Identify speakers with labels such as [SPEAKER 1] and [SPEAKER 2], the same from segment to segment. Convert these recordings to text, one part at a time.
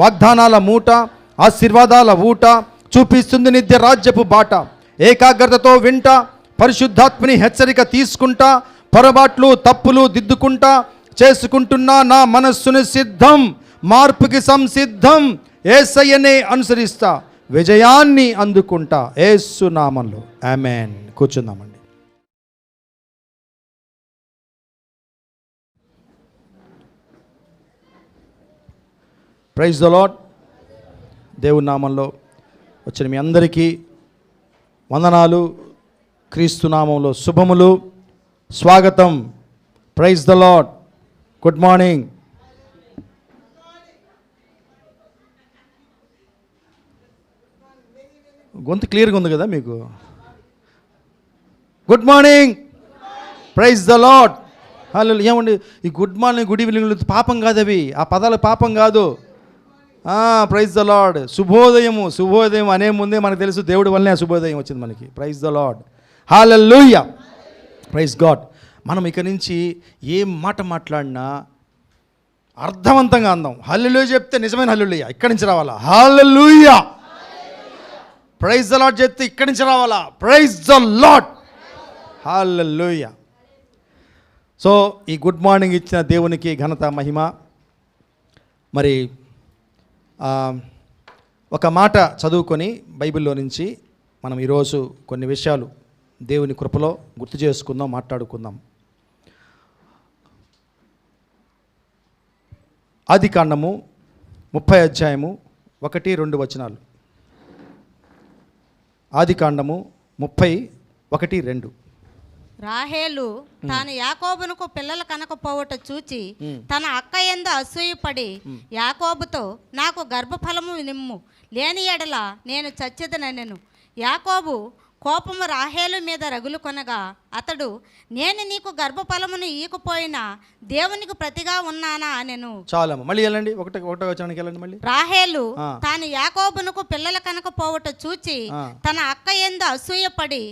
[SPEAKER 1] వాగ్దానాల మూట, ఆశీర్వాదాల ఊట, చూపిస్తుంది నిత్య రాజ్యపు బాట. ఏకాగ్రతతో వింటా, పరిశుద్ధాత్మని హెచ్చరిక తీసుకుంటా, పొరపాట్లు తప్పులు దిద్దుకుంటా, చేసుకుంటున్నా నా మనస్సును సిద్ధం, మార్పుకి సంసిద్ధం, యేసయ్యనే అనుసరిస్తా, విజయాన్ని అందుకుంటా, యేసు నామములో ఆమేన్. కూర్చుందామండి. Praise the lord. దేవుని నామంలో వచ్చిన మీ అందరికీ వందనాలు, క్రీస్తు నామంలో శుభములు, స్వాగతం. Praise the lord. Good morning. గొంతు క్లియర్గా ఉంది కదా మీకు? Good morning. Praise the lord. హల్లెలూయా. ఏమండి ఈ గుడ్ మార్నింగ్, గుడ్ ఈవినింగ్ పాపం కాదు, అవి ఆ పదాలు పాపం కాదు. Praise the Lord. శుభోదయం అనే ముందే మనకు తెలుసు దేవుడి వల్లనే శుభోదయం వచ్చింది మనకి. Praise the lord. Hallelujah. Praise God. మనం ఇక నుంచి ఏం మాట మాట్లాడినా అర్థవంతంగా అందాం. హల్లెలూయా చెప్తే నిజమైన హల్లెలూయా ఇక్కడి నుంచి రావాలా. హల్లెలూయా. ప్రైజ్ ద లార్డ్ చెప్తే ఇక్కడి నుంచి రావాలా. Praise the lord. Hallelujah. So ఈ గుడ్ మార్నింగ్ ఇచ్చిన దేవునికి ఘనత మహిమ. మరి ఒక మాట చదువుకొని బైబిల్లో నుంచి మనం ఈరోజు కొన్ని విషయాలు దేవుని కృపలో గుర్తు చేసుకుందాం, మాట్లాడుకుందాం. ఆదికాండము 30 అధ్యాయము 1-2 వచనాలు. ఆదికాండము 30:1-2.
[SPEAKER 2] రాహేలు తాను యాకోబునకు పిల్లలు కనకపోవట చూచి తన అక్క యందు అసూయపడి యాకోబుతో, నాకు గర్భఫలము నిమ్ము, లేని ఎడల నేను చచ్చెదనెను. యాకోబు కోపము రాహేలు మీద రగులు కొనగా అతడు, నేను నీకు గర్భఫలమును ఈయకపోయినా దేవునికి ప్రతిగా ఉన్నానా అనెను.
[SPEAKER 1] చాలమ్మ, మళ్ళీ వెళ్ళండి. ఒకటో వచనానికి వెళ్ళండి మళ్ళీ.
[SPEAKER 2] రాహేలు తాను యాకోబునకు పిల్లలు కనకపోవట చూచి తన అక్క యందు అసూయపడి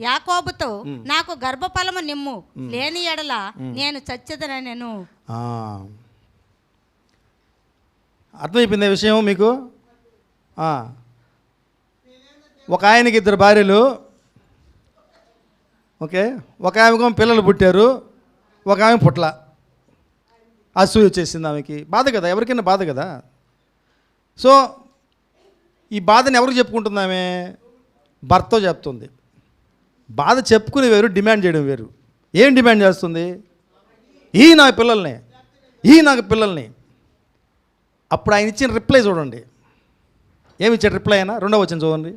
[SPEAKER 2] యాకోబుతో, నాకు గర్భఫలము నిమ్ము, లేని ఎడల నేను చచ్చెదనెను.
[SPEAKER 1] అర్థమైపోయింది విషయం మీకు? ఒక ఆయనకి 2 భార్యలు, ఓకే. ఒక ఆమెకు పిల్లలు పుట్టారు, ఒక ఆమె పుట్ల. అసూయ వచ్చేసింది ఆమెకి. బాధ కదా, ఎవరికైనా బాధ కదా. సో ఈ బాధని ఎవరికి చెప్పుకుంటుంది ఆమె? భర్తతో చెప్తుంది. బాధ చెప్పుకుని వేరు, డిమాండ్ చేయడం వేరు. ఏం డిమాండ్ చేస్తుంది? ఈ నాకు పిల్లల్ని. అప్పుడు ఆయన ఇచ్చిన రిప్లై చూడండి. ఏమి ఇచ్చాడు రిప్లై? అయినా 2వ వచనం చూడండి.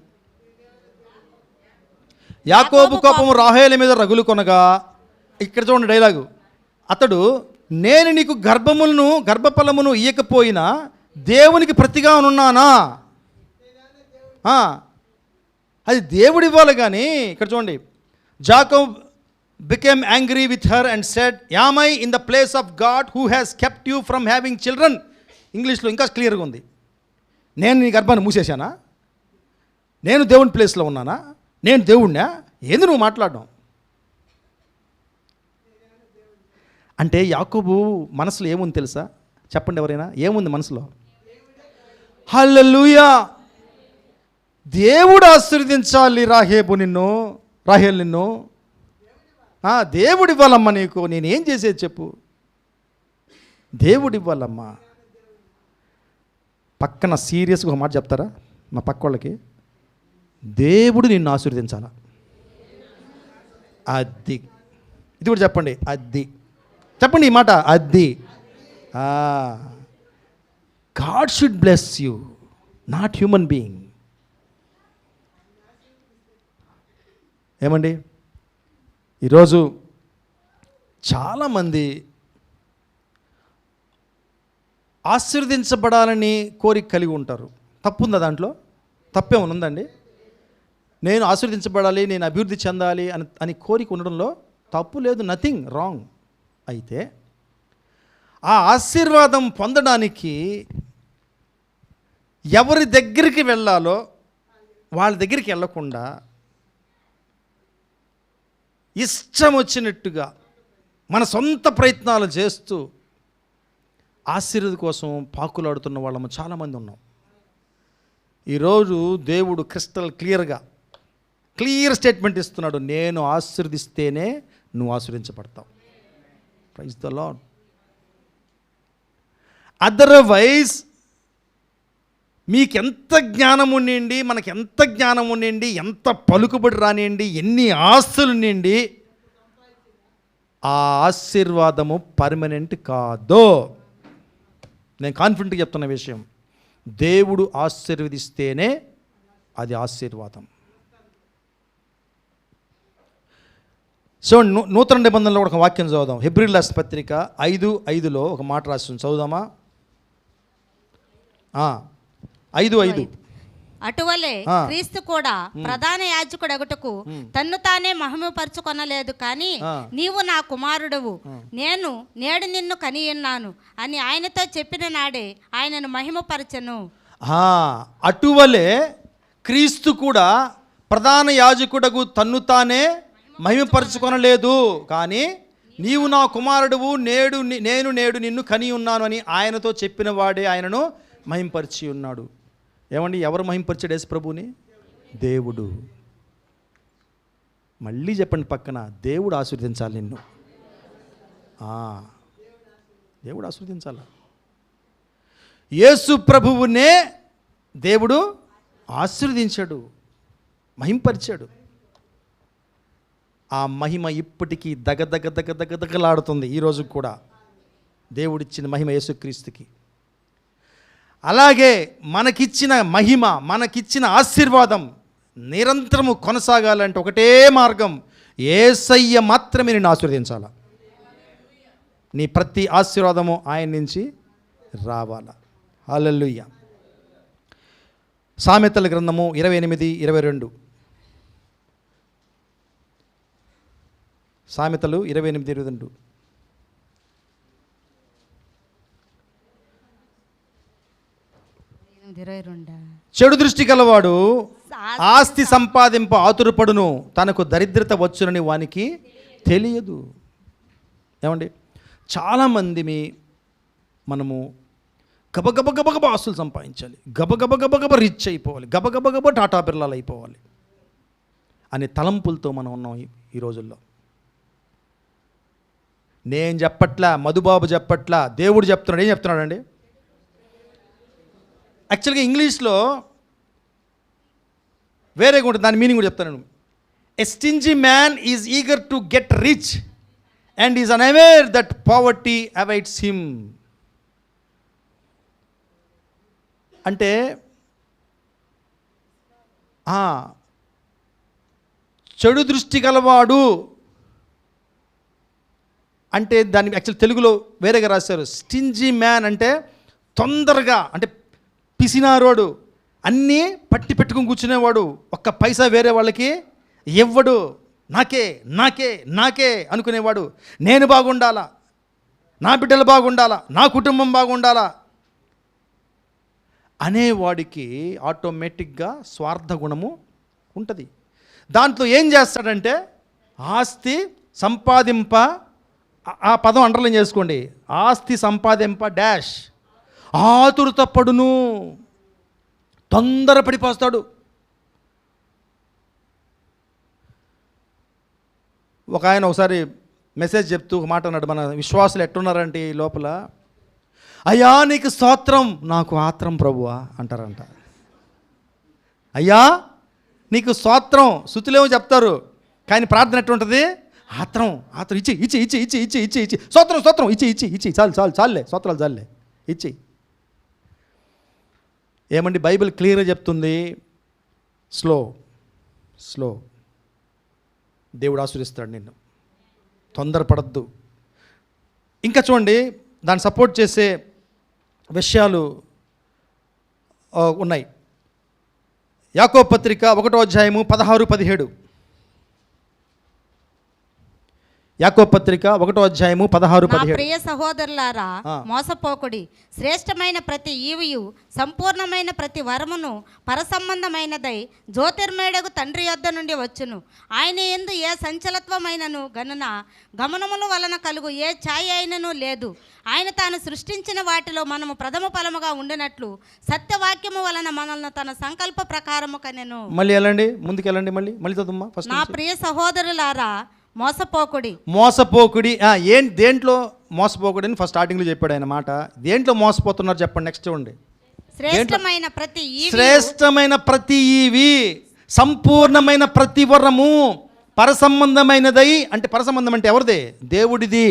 [SPEAKER 1] యాకోబు కోపము రాహేలు మీద రగులు కొనగా, ఇక్కడ చూడండి డైలాగు. అతడు, నేను నీకు గర్భఫలమును ఇయ్యకపోయినా దేవునికి ప్రతిగా ఉన్నానా? అది దేవుడు ఇవ్వాలి కానీ. ఇక్కడ చూడండి. Jacob became angry with her and said, am I in the place of God who has kept you from having children? ఇంగ్లీష్లో ఇంకా క్లియర్గా ఉంది. నేను నీ గర్భాన్ని మూసేశానా? నేను దేవుని ప్లేస్లో ఉన్నానా? నేను దేవుణ్ణా? ఏంది నువ్వు మాట్లాడడం? అంటే యాకోబు మనసులో ఏముంది తెలుసా? చెప్పండి ఎవరైనా, ఏముంది మనసులో? హల్లెలూయా. దేవుడు ఆశీర్వదించాలి రాహేలు నిన్ను. దేవుడు ఇవ్వాలమ్మా నీకు. నేనేం చేసేది చెప్పు? దేవుడు ఇవ్వాలమ్మా. పక్కన సీరియస్గా ఒక మాట చెప్తారా మా పక్క వాళ్ళకి? దేవుడు నిన్ను ఆశీర్వదించాలా. అది ఇది కూడా చెప్పండి. అది చెప్పండి ఈ మాట. అది God should bless you, not human being. ఏమండి, ఈరోజు చాలామంది ఆశీర్వదించబడాలని కోరిక కలిగి ఉంటారు. తప్పుందా దాంట్లో? తప్పేమన్నా ఉందండి? నేను ఆశీర్వదించబడాలి, నేను అభివృద్ధి చెందాలి అని కోరిక ఉండడంలో తప్పు లేదు, నథింగ్ రాంగ్. అయితే ఆ ఆశీర్వాదం పొందడానికి ఎవరి దగ్గరికి వెళ్ళాలో వాళ్ళ దగ్గరికి వెళ్ళకుండా ఇష్టం వచ్చినట్టుగా మన సొంత ప్రయత్నాలు చేస్తూ ఆశీర్వాదం కోసం పాకులాడుతున్న వాళ్ళము చాలామంది ఉన్నాం. ఈరోజు దేవుడు క్లియర్ స్టేట్మెంట్ ఇస్తున్నాడు, నేను ఆశీర్వదిస్తేనే నువ్వు ఆశీర్వదించబడతావు. Praise the lord. అదర్వైజ్ మీకెంత జ్ఞానం ఉండండి, మనకి ఎంత జ్ఞానం ఉండండి, ఎంత పలుకుబడి రానియండి, ఎన్ని ఆస్తులు ఉండండి, ఆ ఆశీర్వాదము పర్మనెంట్ కాదు. నేను కాన్ఫిడెంట్గా చెప్తున్న విషయం, దేవుడు ఆశీర్వదిస్తేనే అది ఆశీర్వాదం. సో నూతన నిబంధనలో ఒక వాక్యం చదువుదాం. హెబ్రీయుల రాసిన పత్రిక 5:5 ఒక మాట రాస్తుంది, చదువుదామా? 5:5.
[SPEAKER 2] అటువలే క్రీస్తు కూడా ప్రధాన యాజకుడగుటకు తన్ను తానే మహిమపరచుకొనలేదు, కానీ నీవు నా కుమారుడవు, నేను నేడు నిన్ను కనియున్నాను అని ఆయనతో చెప్పిన నాడే ఆయనను మహిమపరచెను.
[SPEAKER 1] అటువలే క్రీస్తు కూడా ప్రధాన యాజకుడకు తన్ను తానే మహిమపరచుకొనలేదు, కానీ నీవు నా కుమారుడువు, నేను నేడు నిన్ను కని ఉన్నాను అని ఆయనతో చెప్పిన వాడే ఆయనను మహింపరిచి ఉన్నాడు. ఏమండి, ఎవరు మహింపరిచాడు యేసు ప్రభువుని? దేవుడు. మళ్ళీ చెప్పండి పక్కన, దేవుడు ఆశీర్వదించాలి నిన్ను. దేవుడు ఆశీర్వదించాల. యేసు ప్రభువునే దేవుడు ఆశీర్వదించాడు, మహింపరిచాడు. ఆ మహిమ ఇప్పటికీ దగదగలాడుతుంది ఈరోజు కూడా. దేవుడిచ్చిన మహిమ యేసుక్రీస్తుకి. అలాగే మనకిచ్చిన మహిమ, మనకిచ్చిన ఆశీర్వాదం నిరంతరము కొనసాగాలంటే ఒకటే మార్గం, యేసయ్య మాత్రమే నిన్ను ఆశీర్వదించాల. నీ ప్రతి ఆశీర్వాదము ఆయన నుంచి రావాల. హల్లెలూయా. సామెతల గ్రంథము 28:22. సామెతలు 28:22. చెడు దృష్టి గలవాడు ఆస్తి సంపాదింప ఆతురపడును, తనకు దరిద్రత వచ్చునని వానికి తెలియదు. ఏమండి, చాలామంది మనము గబగబ ఆస్తులు సంపాదించాలి, గబగబ రిచ్ అయిపోవాలి, గబగబ టాటా బిర్లాలు అయిపోవాలి అనే తలంపులతో మనం ఉన్నాం ఈ రోజుల్లో. నేను చెప్పట్లా, మధుబాబు చెప్పట్లా, దేవుడు చెప్తున్నాడు. ఏం చెప్తున్నాడండి? యాక్చువల్గా ఇంగ్లీష్లో వేరేగా ఉంటుంది, దాని మీనింగ్ కూడా చెప్తాను. A stingy man is eager to get rich and is unaware that poverty awaits him. అంటే చెడు దృష్టి గలవాడు అంటే దాన్ని యాక్చువల్ తెలుగులో వేరేగా రాశారు. స్టింజీ మ్యాన్ అంటే తొందరగా, అంటే పిసినారోడు, అన్నీ పట్టి పెట్టుకుని కూర్చునేవాడు, ఒక్క పైసా వేరే వాళ్ళకి ఇవ్వడు, నాకే అనుకునేవాడు. నేను బాగుండాలా, నా బిడ్డలు బాగుండాలా, నా కుటుంబం బాగుండాలా అనేవాడికి ఆటోమేటిక్గా స్వార్థ గుణము ఉంటుంది. దాంట్లో ఏం చేస్తాడంటే ఆస్తి సంపాదింప, ఆ పదం అండర్లైన్ చేసుకోండి, ఆస్తి సంపాదింప డాష్ ఆతురత పడును, తొందరపడిపోస్తాడు. ఒక ఆయన ఒకసారి మెసేజ్ చెప్తూ ఒక మాట అన్నాడు, మన విశ్వాసులు ఎట్టున్నారంటే ఈ లోపల, అయ్యా నీకు స్తోత్రం, నాకు ఆత్రం ప్రభువా అంటారంట. అయ్యా నీకు స్తోత్రం, శృతులేమో చెప్తారు, కానీ ప్రార్థన ఎట్టుంటుంది? ఆత్రం ఇచ్చి స్తోత్రం ఇచ్చి చాలులే స్తోత్రాలు చాలులే ఇచ్చి. ఏమండి, బైబిల్ క్లియర్గా చెప్తుంది, స్లో దేవుడు ఆశీర్వదిస్తాడు నిన్ను, తొందరపడద్దు. ఇంకా చూడండి, దాన్ని సపోర్ట్ చేసే విషయాలు ఉన్నాయి. యాకోబు పత్రిక 1వ అధ్యాయము 16-17. యాకోబు పత్రిక 1వ అధ్యాయము 16,
[SPEAKER 2] నా
[SPEAKER 1] 17.
[SPEAKER 2] ప్రియ సహోదరులారా, మోసపోకుడి. శ్రేష్టమైన ప్రతి ఈవియు సంపూర్ణమైన ప్రతి వరమును పరసంబంధమైనదై జ్యోతిర్మయుడగు తండ్రి యొద్ద నుండి వచ్చును. ఆయన యందు ఏ సంచలత్వమైనను గమనముల వలన కలుగు ఏ ఛాయ అయినను లేదు. ఆయన తాను సృష్టించిన వాటిలో మనము ప్రథమ ఫలముగా ఉండినట్లు సత్యవాక్యము వలన మనల్ని తన సంకల్ప ప్రకారము కనెను.
[SPEAKER 1] మళ్ళీ వెళ్ళండి, ముందుకు వెళ్ళండి, మళ్ళీ చదువుమ్మా ఫస్ట్.
[SPEAKER 2] నా ప్రియ సహోదరులారా,
[SPEAKER 1] మోసపోకుడి. దేంట్లో మోసపోకుడి అని ఫస్ట్ స్టార్టింగ్లో చెప్పాడు ఆయన మాట. దేంట్లో మోసపోతున్నారు చెప్పండి, నెక్స్ట్ చూడండి. శ్రేష్టమైన ప్రతి ఈవి, సంపూర్ణమైన ప్రతి వరము, పరసంబంధమైనదై. అంటే పరసంబంధం అంటే ఎవరిది? దేవుడిది.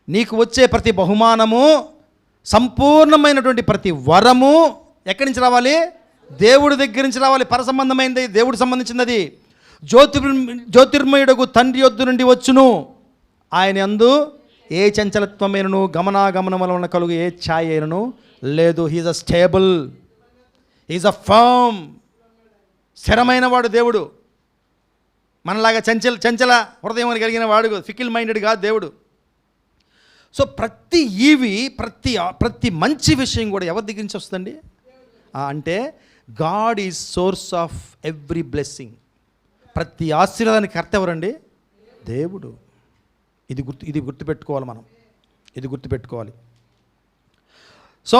[SPEAKER 1] నీకు వచ్చే ప్రతి బహుమానము, సంపూర్ణమైనటువంటి ప్రతి వరము ఎక్కడి నుంచి రావాలి? దేవుడి దగ్గర నుంచి రావాలి. పరసంబంధమైనది, దేవుడికి సంబంధించినది. జ్యోతిర్మయుడకు తండ్రి యొద్ద నుండి వచ్చును. ఆయన యందు ఏ చంచలత్వమైనను గమనాగమనముల వలన కలుగు ఏ ఛాయ అయినను లేదు. He's a stable, he's a firm. స్థిరమైన వాడు దేవుడు. మనలాగా చంచల హృదయం కలిగిన వాడు, ఫికిల్ మైండెడ్ కాదు దేవుడు. సో ప్రతి ఈవి, ప్రతి మంచి విషయం కూడా ఎవరి దగ్గర నుంచి వస్తుందండి అంటే God is source of every blessing. ప్రతి ఆశీర్వాదానికి కర్త ఎవరండి? దేవుడు. ఇది గుర్తుపెట్టుకోవాలి మనం, ఇది గుర్తుపెట్టుకోవాలి. సో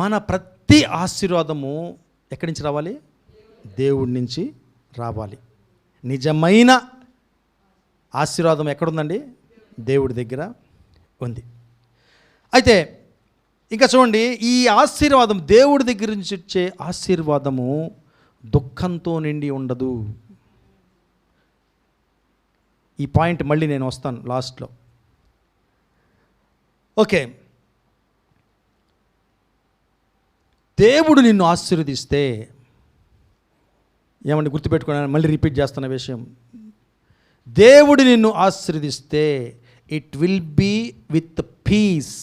[SPEAKER 1] మన ప్రతి ఆశీర్వాదము ఎక్కడి నుంచి రావాలి? దేవుడి నుంచి రావాలి. నిజమైన ఆశీర్వాదం ఎక్కడుందండి? దేవుడి దగ్గర ఉంది. అయితే ఇంకా చూడండి, ఈ ఆశీర్వాదం దేవుడి దగ్గర నుంచి వచ్చే ఆశీర్వాదము దుఃఖంతో నిండి ఉండదు. ఈ పాయింట్ మళ్ళీ నేను వస్తాను లాస్ట్లో. ఓకే, దేవుడు నిన్ను ఆశీర్వదిస్తే ఏమండి గుర్తుపెట్టుకున్నాను, మళ్ళీ రిపీట్ చేస్తున్న విషయం. దేవుడు నిన్ను ఆశీర్వదిస్తే it will be with peace,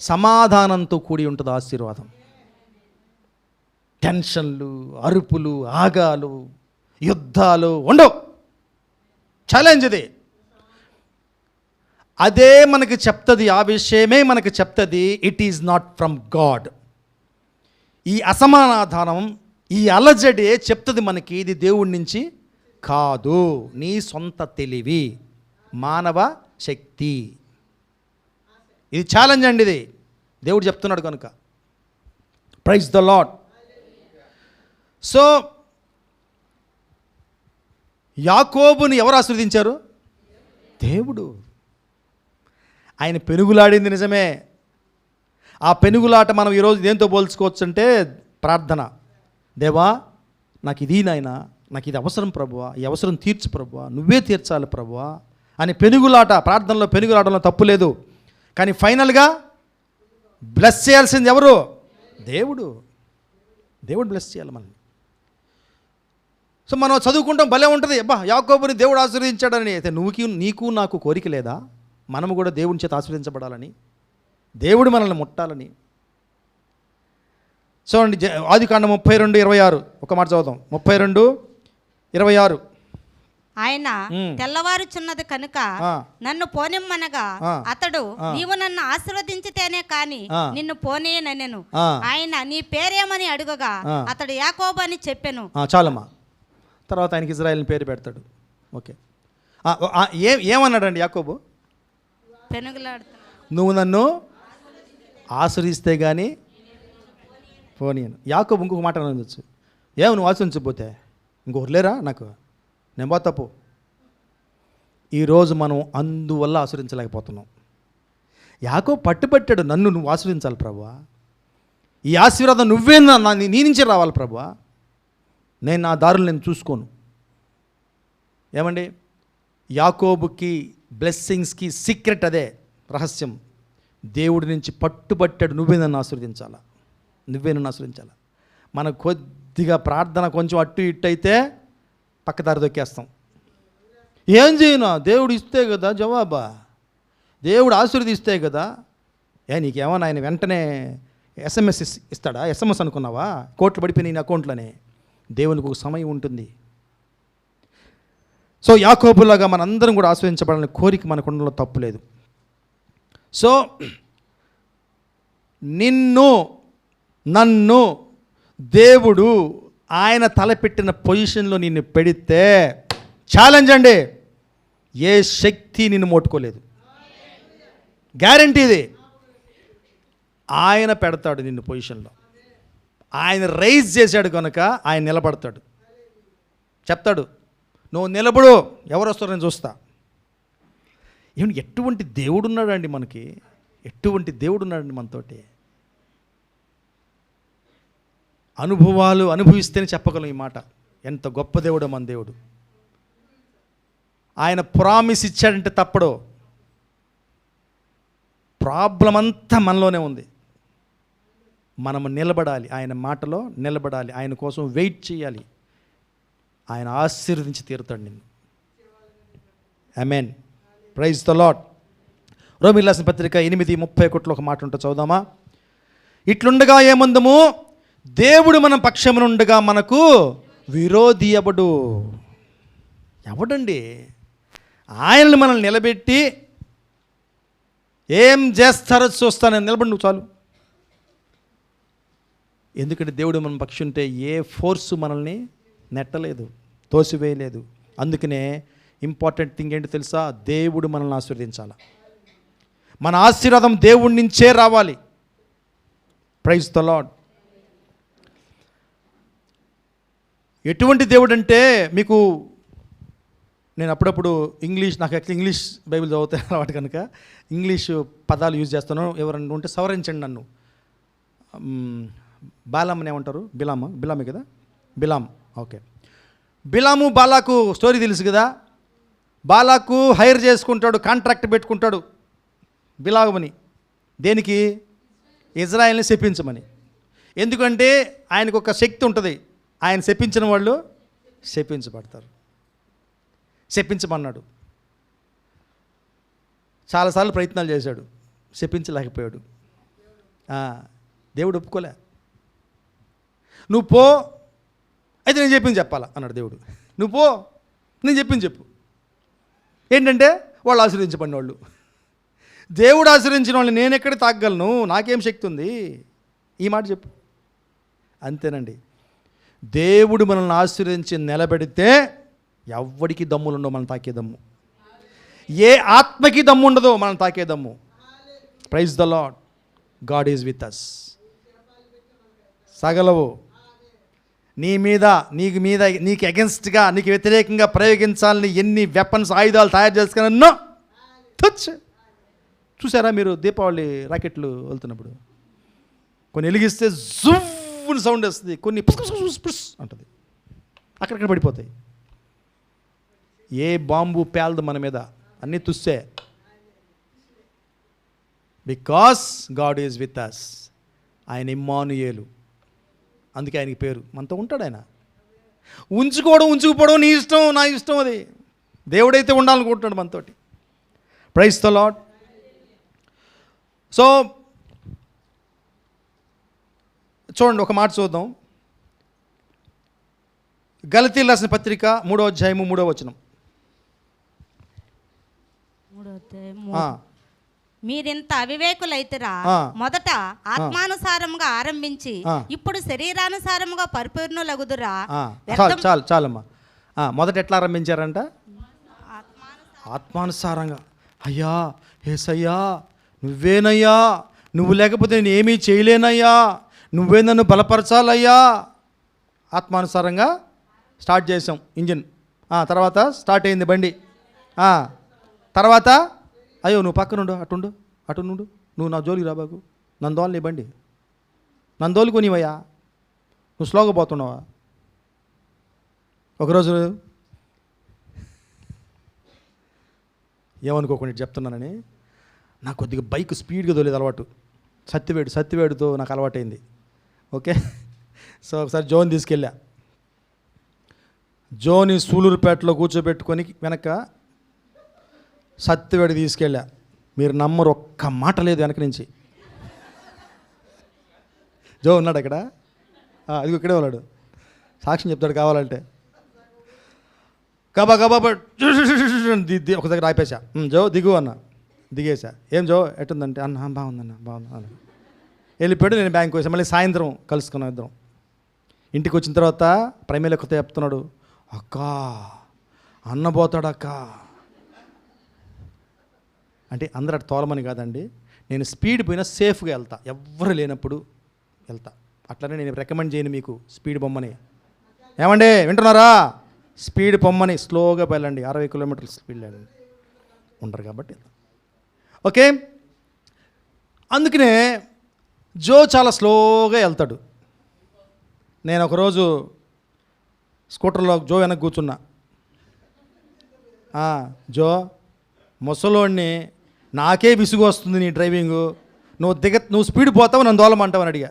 [SPEAKER 1] సమాధానంతో కూడి ఉంటుంది ఆశీర్వాదం. టెన్షన్లు, అరుపులు, ఆగాలు, యుద్ధాలు ఉండవు. ఛాలెంజ్ ఇది. అదే మనకి చెప్తుంది, ఆ విషయమే మనకి చెప్తుంది, it is not from God. ఈ అసమాధానం, ఈ అలజడే చెప్తుంది మనకి ఇది దేవుడి నుంచి కాదు, నీ సొంత తెలివి, మానవ శక్తి. ఇది ఛాలెంజ్ అండి, ఇది దేవుడు చెప్తున్నాడు కనుక. Praise the lord. సో యాకోబుని ఎవరు ఆశీర్వదించారు? దేవుడు. ఆయన పెనుగులాడింది నిజమే. ఆ పెనుగులాట మనం ఈరోజు దేంతో పోల్చుకోవచ్చు అంటే ప్రార్థన. దేవా నాకు ఇది నాయనా, నాకు ఇది అవసరం ప్రభువా, ఈ అవసరం తీర్చు ప్రభువా, నువ్వే తీర్చాలి ప్రభువా అని పెనుగులాట. ప్రార్థనలో పెనుగులాటంలో తప్పు లేదు. కానీ ఫైనల్గా బ్లెస్ చేయాల్సింది ఎవరు? దేవుడు. దేవుడు బ్లెస్ చేయాలి మనల్ని. సో మనం చదువుకుంటాం, భలే ఉంటుంది, అబ్బా యాకోబుని దేవుడు ఆశీర్వదించాడని. అయితే నీకు నాకు కోరిక లేదా? మనము కూడా దేవుని చేత ఆశీర్వదించబడాలని, దేవుడు మనల్ని ముట్టాలని. చూడండి, ఆదికాండం 32:26 ఒక మాట చదువుతాం. 32:26.
[SPEAKER 2] ఆయన తెల్లవారుచున్నది కనుక నన్ను పోనిమ్మనగా అతడు, నీవు నన్ను ఆశీర్వదించితేనే కాని నిన్ను పోనీయనెను. ఆయన నీ పేరేమని అడుగగా అతడు యాకోబు అని చెప్పెను.
[SPEAKER 1] చాలమ్మా. తర్వాత ఆయనకి ఇజ్రాయేల్ పేరు పెడతాడు. ఓకే, ఏమన్నాడండి యాకోబు? నువ్వు నన్ను ఆశీర్వదిస్తే కానీ పోనీయను. యాకోబు ఇంకొక మాట అనొచ్చు, నువ్వు ఆశీర్వించకపోతే ఇంకొకరు లేరా నాకు, నేను పోతా పో. ఈరోజు మనం అందువల్ల ఆశీర్వించలేకపోతున్నాం. యాకోబు పట్టుబట్టాడు, నన్ను నువ్వు ఆశీర్వించాలి ప్రభువా, ఈ ఆశీర్వాదం నువ్వే నీ నుంచి రావాలి ప్రభువా, నేను నా దారులు నేను చూసుకోను. ఏమండి, యాకోబుకి బ్లెస్సింగ్స్కి సీక్రెట్ అదే, రహస్యం. దేవుడి నుంచి పట్టుబట్టాడు, నువ్వే నన్ను ఆశీర్వదించాలా, నువ్వే నన్ను ఆశీర్వదించాలా. మనకు కొద్దిగా ప్రార్థన కొంచెం అట్టు ఇట్టు అయితే పక్కదారి దొక్కేస్తాం. ఏం చేయను, దేవుడు ఇస్తే కదా జవాబా, దేవుడు ఆశీర్వదిస్తే కదా. నీకేమన్నా ఆయన వెంటనే SMS ఇస్తాడా? SMS అనుకున్నావా? కోట్లు పడిపోయినాయి నీ అకౌంట్లోనే. దేవునికి ఒక సమయం ఉంటుంది. సో యాకోబులాగా మనందరం కూడా ఆస్వాదించబడాలని కోరిక మనకు ఉండడంలో తప్పు లేదు. సో నన్ను దేవుడు ఆయన తలపెట్టిన పొజిషన్లో నిన్ను పెడితే ఛాలెంజ్ అండి, ఏ శక్తి నిన్ను ముట్టుకోలేదు. గ్యారంటీ ఇది. ఆయన పెడతాడు నిన్ను పొజిషన్లో. ఆయన రైజ్ చేశాడు కనుక ఆయన నిలబడతాడు. చెప్తాడు, నువ్వు నిలబడు, ఎవరు వస్తారో నేను చూస్తా. ఏమంటే ఎటువంటి దేవుడు ఉన్నాడండి మనకి, ఎటువంటి దేవుడు ఉన్నాడండి మనతోటి. అనుభవాలు అనుభవిస్తేనే చెప్పగలం ఈ మాట, ఎంత గొప్ప దేవుడో మన దేవుడు. ఆయన ప్రామిస్ ఇచ్చాడంటే తప్పడు. ప్రాబ్లం అంతా మనలోనే ఉంది. మనము నిలబడాలి, ఆయన మాటలో నిలబడాలి, ఆయన కోసం వెయిట్ చేయాలి. ఆయన ఆశీర్వదించి తీరుతాడు నిన్ను. ఆమేన్. Praise the lord. రోమీయులకు రాసిన పత్రిక 8:31 ఒక మాట ఉంటే చదువుదామా. ఇట్లుండగా ఏమందము, దేవుడు మన పక్షమునుండగా మనకు విరోధి ఎవడు. ఎవడండి? ఆయనను మనల్ని నిలబెట్టి ఏం చేస్తారో చూస్తానని నిలబడి నువ్వు చాలు. ఎందుకంటే దేవుడు మన పక్షి ఉంటే ఏ ఫోర్సు మనల్ని నెట్టలేదు, తోసివేయలేదు. అందుకనే ఇంపార్టెంట్ థింగ్ ఏంటో తెలుసా, దేవుడు మనల్ని ఆశీర్వదించాలి. మన ఆశీర్వాదం దేవుడి నుంచే రావాలి. Praise the Lord. ఎటువంటి దేవుడు అంటే, మీకు నేను అప్పుడప్పుడు నాకు యాక్చువల్లీ ఇంగ్లీష్ బైబిల్ చదువుతాను అలవాటు కనుక ఇంగ్లీష్ పదాలు యూజ్ చేస్తాను. ఎవరన్నా ఉంటే సవరించండి నన్ను. బాలామని ఏమంటారు? బిలామే కదా, బిలాం. ఓకే. బిలాము బాలాకు స్టోరీ తెలుసు కదా. బాలాకు హైర్ చేసుకుంటాడు, కాంట్రాక్ట్ పెట్టుకుంటాడు బిలాముని. దేనికి? ఇజ్రాయెల్ని శపించమని. ఎందుకంటే ఆయనకు ఒక శక్తి ఉంటుంది, ఆయన శపించిన వాళ్ళు శపించబడతారు. శపించమన్నాడు. చాలాసార్లు ప్రయత్నాలు చేశాడు, శపించలేకపోయాడు. దేవుడు ఒప్పుకోలే. నువ్వు పో, అయితే నేను చెప్పింది చెప్పాలా అన్నాడు దేవుడు. నువ్వు పో, నేను చెప్పింది చెప్పు. ఏంటంటే వాళ్ళు ఆశీర్వదించబడిన వాళ్ళు. దేవుడు ఆశీర్వదించిన వాళ్ళు నేను ఎక్కడ తాగగలను, నాకేం శక్తి ఉంది? ఈ మాట చెప్పు. అంతేనండి. దేవుడు మనల్ని ఆశీర్వదించి నిలబెడితే ఎవ్వడికి దమ్ములు ఉండవు మనం తాకే దమ్ము. ఏ ఆత్మకి దమ్ము ఉండదో మనం తాకే దమ్ము. Praise the lord. God is with us. సగలవు నీకు అగెన్స్ట్గా, నీకు వ్యతిరేకంగా ప్రయోగించాలని ఎన్ని వెపన్స్, ఆయుధాలు తయారు చేసుకున్నా చూసారా మీరు? దీపావళి రాకెట్లు వెళ్తున్నప్పుడు కొన్ని వెలిగిస్తే జువ్వుని సౌండ్ వస్తుంది, కొన్ని పుస్ అంటుంది, అక్కడక్కడ పడిపోతాయి. ఏ బాంబు పేలదు మన మీద, అన్నీ తుస్సే. Because God is with us. ఆయన ఇమ్మానుయేలు, అందుకే ఆయనకి పేరు. మనతో ఉంటాడు ఆయన. ఉంచుకోవడం నీ ఇష్టం, నా ఇష్టం. అది దేవుడైతే ఉండాలనుకుంటున్నాడు మనతోటి. Praise the lord. సో చూడండి, ఒక మాట చూద్దాం. గలతీయులకు రాసిన పత్రిక 3వ అధ్యాయము 3వ వచనం.
[SPEAKER 2] మీరింత అవివేకులైతేరా, మొదట ఆత్మానుసారముగా ఆరంభించి ఇప్పుడు శరీరానుసారముగా పరిపూర్ణులగుదురా.
[SPEAKER 1] చాలమ్మా. మొదట ఎట్లా ఆరంభించారంట? ఆత్మానుసారంగా. అయ్యా, యేసయ్యా, నువ్వేనయ్యా, నువ్వు లేకపోతే నేను ఏమీ చేయలేనయ్యా, నువ్వే నన్ను బలపరచాలయ్యా. ఆత్మానుసారంగా స్టార్ట్ చేసాం ఇంజిన్. తర్వాత స్టార్ట్ అయింది బండి. తర్వాత అయ్యో నువ్వు పక్కనుండు, అటు నుండు, నువ్వు నా జోలికి రాబాకు, నన్ను దోలు నీ బండి, నన్ను దోలుకొనివయ్యా, నువ్వు స్లోగా పోతున్నావా. ఒకరోజు ఏమనుకోకుండా చెప్తున్నానని, నాకు కొద్దిగా బైక్ స్పీడ్గా తోలేదు అలవాటు. సత్తివేడుతో నాకు అలవాటైంది. ఓకే. సో ఒకసారి జోన్ తీసుకెళ్ళా. జోని సూలూరుపేటలో కూర్చోబెట్టుకొని వెనక సత్తివేడి తీసుకెళ్ళా. మీరు నమ్మరు, ఒక్క మాట లేదు వెనక నుంచి. జో ఉన్నాడు అక్కడ, అది ఇక్కడే ఉన్నాడు, సాక్ష్యం చెప్తాడు కావాలంటే. గబా గబా ఒక దగ్గర ఆపేసా. జో దిగు అన్న, దిగేసా. ఏం జో ఎట్టుందంటే అన్న బాగుందన్న బాగుంది వెళ్ళిపోయాడు. నేను బ్యాంక్ వచ్చా. మళ్ళీ సాయంత్రం కలుసుకున్నాం ఇద్దరం. ఇంటికి వచ్చిన తర్వాత ప్రైమేలో కొత్త చెప్తున్నాడు, అక్క అన్న పోతాడు అక్క అంటే. అందరూ అటు తోలమని కాదండి, నేను స్పీడ్ పోయినా సేఫ్గా వెళ్తా, ఎవ్వరు లేనప్పుడు వెళ్తా. అట్లనే నేను రికమెండ్ చేయను మీకు స్పీడ్ బొమ్మని. ఏమండి వింటున్నారా? స్పీడ్ పొమ్మని స్లోగా వెళ్ళండి, 60 కిలోమీటర్ల స్పీడ్ వెళ్ళండి, ఉండరు కాబట్టి. ఓకే, అందుకనే జో చాలా స్లోగా వెళ్తాడు. నేను ఒకరోజు స్కూటర్లో జో వెనక్కి కూర్చున్నా. జో ముసలోడిని, నాకే విసుగు వస్తుంది నీ డ్రైవింగు, నువ్వు స్పీడ్ పోతావు నన్ను దోలమంటావు అని అడిగా.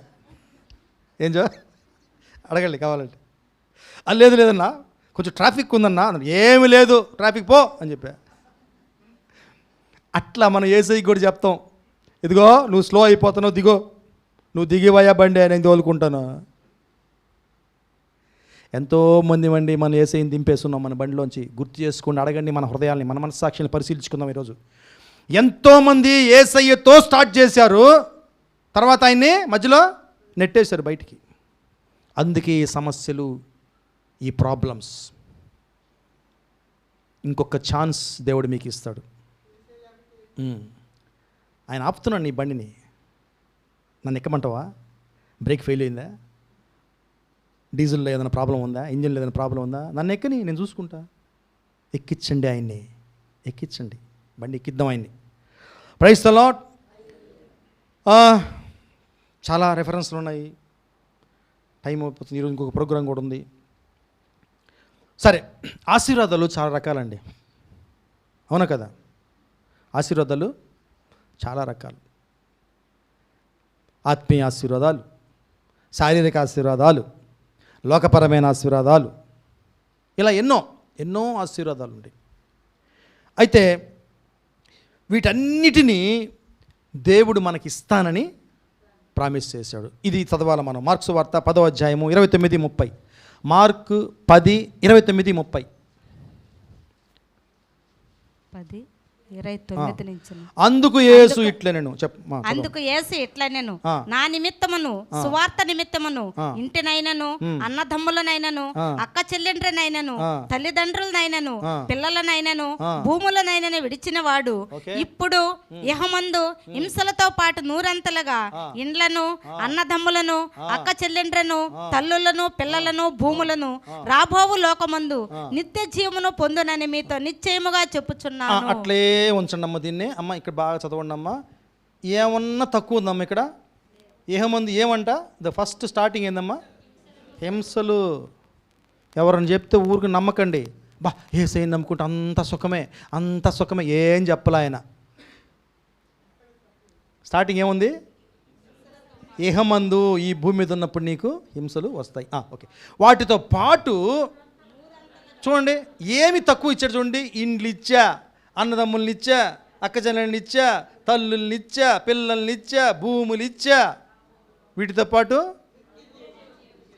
[SPEAKER 1] ఏం జో అడగండి కావాలంటే. లేదు లేదన్నా కొంచెం ట్రాఫిక్ ఉందన్నా. ఏమి లేదు ట్రాఫిక్ పో అని చెప్పా. అట్లా మనం ఏసైకి కూడా చెప్తాం, ఇదిగో నువ్వు స్లో అయిపోతున్నావు, దిగో, నువ్వు దిగివయ్యా బండి నేను తోలుకుంటాను. ఎంతోమంది అండి మనం ఏసైని దింపేస్తున్నాం మన బండిలోంచి. గుర్తు చేసుకుని అడగండి మన హృదయాల్ని, మన మనస్సాక్షిని పరిశీలించుకుందాం ఈరోజు. ఎంతోమంది ఏసయ్యతో స్టార్ట్ చేశారు, తర్వాత ఆయన్ని మధ్యలో నెట్టేశారు బయటికి. అందుకే ఈ సమస్యలు, ఈ ప్రాబ్లమ్స్. ఇంకొక ఛాన్స్ దేవుడు మీకు ఇస్తాడు. ఆయన ఆపుతున్నాడు నీ బండిని. నన్ను ఎక్కమంటావా? బ్రేక్ ఫెయిల్ అయిందా? డీజిల్లో ఏదైనా ప్రాబ్లం ఉందా? ఇంజిన్లో ఏదైనా ప్రాబ్లం ఉందా? నన్ను ఎక్కని, నేను చూసుకుంటా. ఎక్కించండి ఆయన్ని, ఎక్కించండి, బండి ఎక్కిద్దాం ఆయన్ని. Praise the Lord. చాలా రెఫరెన్స్లు ఉన్నాయి, టైం అయిపోతుంది. ఈరోజు ఇంకొక ప్రోగ్రాం కూడా ఉంది. సరే, ఆశీర్వాదాలు చాలా రకాలండి, అవునా కదా? ఆశీర్వాదాలు చాలా రకాలు. ఆత్మీయ ఆశీర్వాదాలు, శారీరక ఆశీర్వాదాలు, లోకపరమైన ఆశీర్వాదాలు, ఇలా ఎన్నో ఆశీర్వాదాలు ఉంటాయి. అయితే వీటన్నిటినీ దేవుడు మనకి ఇస్తానని ప్రామిస్ చేశాడు. ఇది చదవాలి మనం. మార్క్స్ వార్త 10వ అధ్యాయము 29-30. మార్కు 10:29-30.
[SPEAKER 2] 10:29 నుంచి.
[SPEAKER 1] అందుకు యేసు ఇట్లనెను.
[SPEAKER 2] అందుకు యేసు ఇట్లనెను, నా నిమిత్తమును సువార్త నిమిత్తమును ఇంటినైనను అన్నదమ్ములనైనను అక్క చెల్లెండ్రనైనను తల్లిదండ్రులనైనను పిల్లలనైనను భూములనైనను విడిచిన వాడు ఇప్పుడు ఇహమందు హింసలతో పాటు నూరంతలుగా ఇండ్లను అన్నదమ్ములను అక్క చెల్లెండ్రను తల్లులను పిల్లలను భూములను రాబోవు లోకమందు నిత్య జీవమును పొందునని మీతో నిశ్చయముగా చెప్పుచున్నాను.
[SPEAKER 1] అట్లే ఉంచండి అమ్మ దీన్ని. అమ్మ ఇక్కడ బాగా చదవండి అమ్మ. ఏమన్నా తక్కువ ఉందమ్మ ఇక్కడ? ఏమంది ఏమంట? ద ఫస్ట్ స్టార్టింగ్ ఏందమ్మా? హింసలు. ఎవరని చెప్తే ఊరికి నమ్మకండి. ఏసైని నమ్ముకుంటే అంత సుఖమే ఏం చెప్పలే ఆయన. స్టార్టింగ్ ఏముంది? ఏహమందు ఈ భూమి మీద ఉన్నప్పుడు నీకు హింసలు వస్తాయి. ఓకే, వాటితో పాటు చూడండి ఏమి తక్కువ ఇచ్చాడు చూడండి. ఇండ్లు ఇచ్చా, అన్నదమ్ముల్ని ఇచ్చా, అక్కచెల్లెల్ని ఇచ్చా, తల్లుల్ని ఇచ్చా, పిల్లల్ని ఇచ్చా, భూములు ఇచ్చా. వీటితో పాటు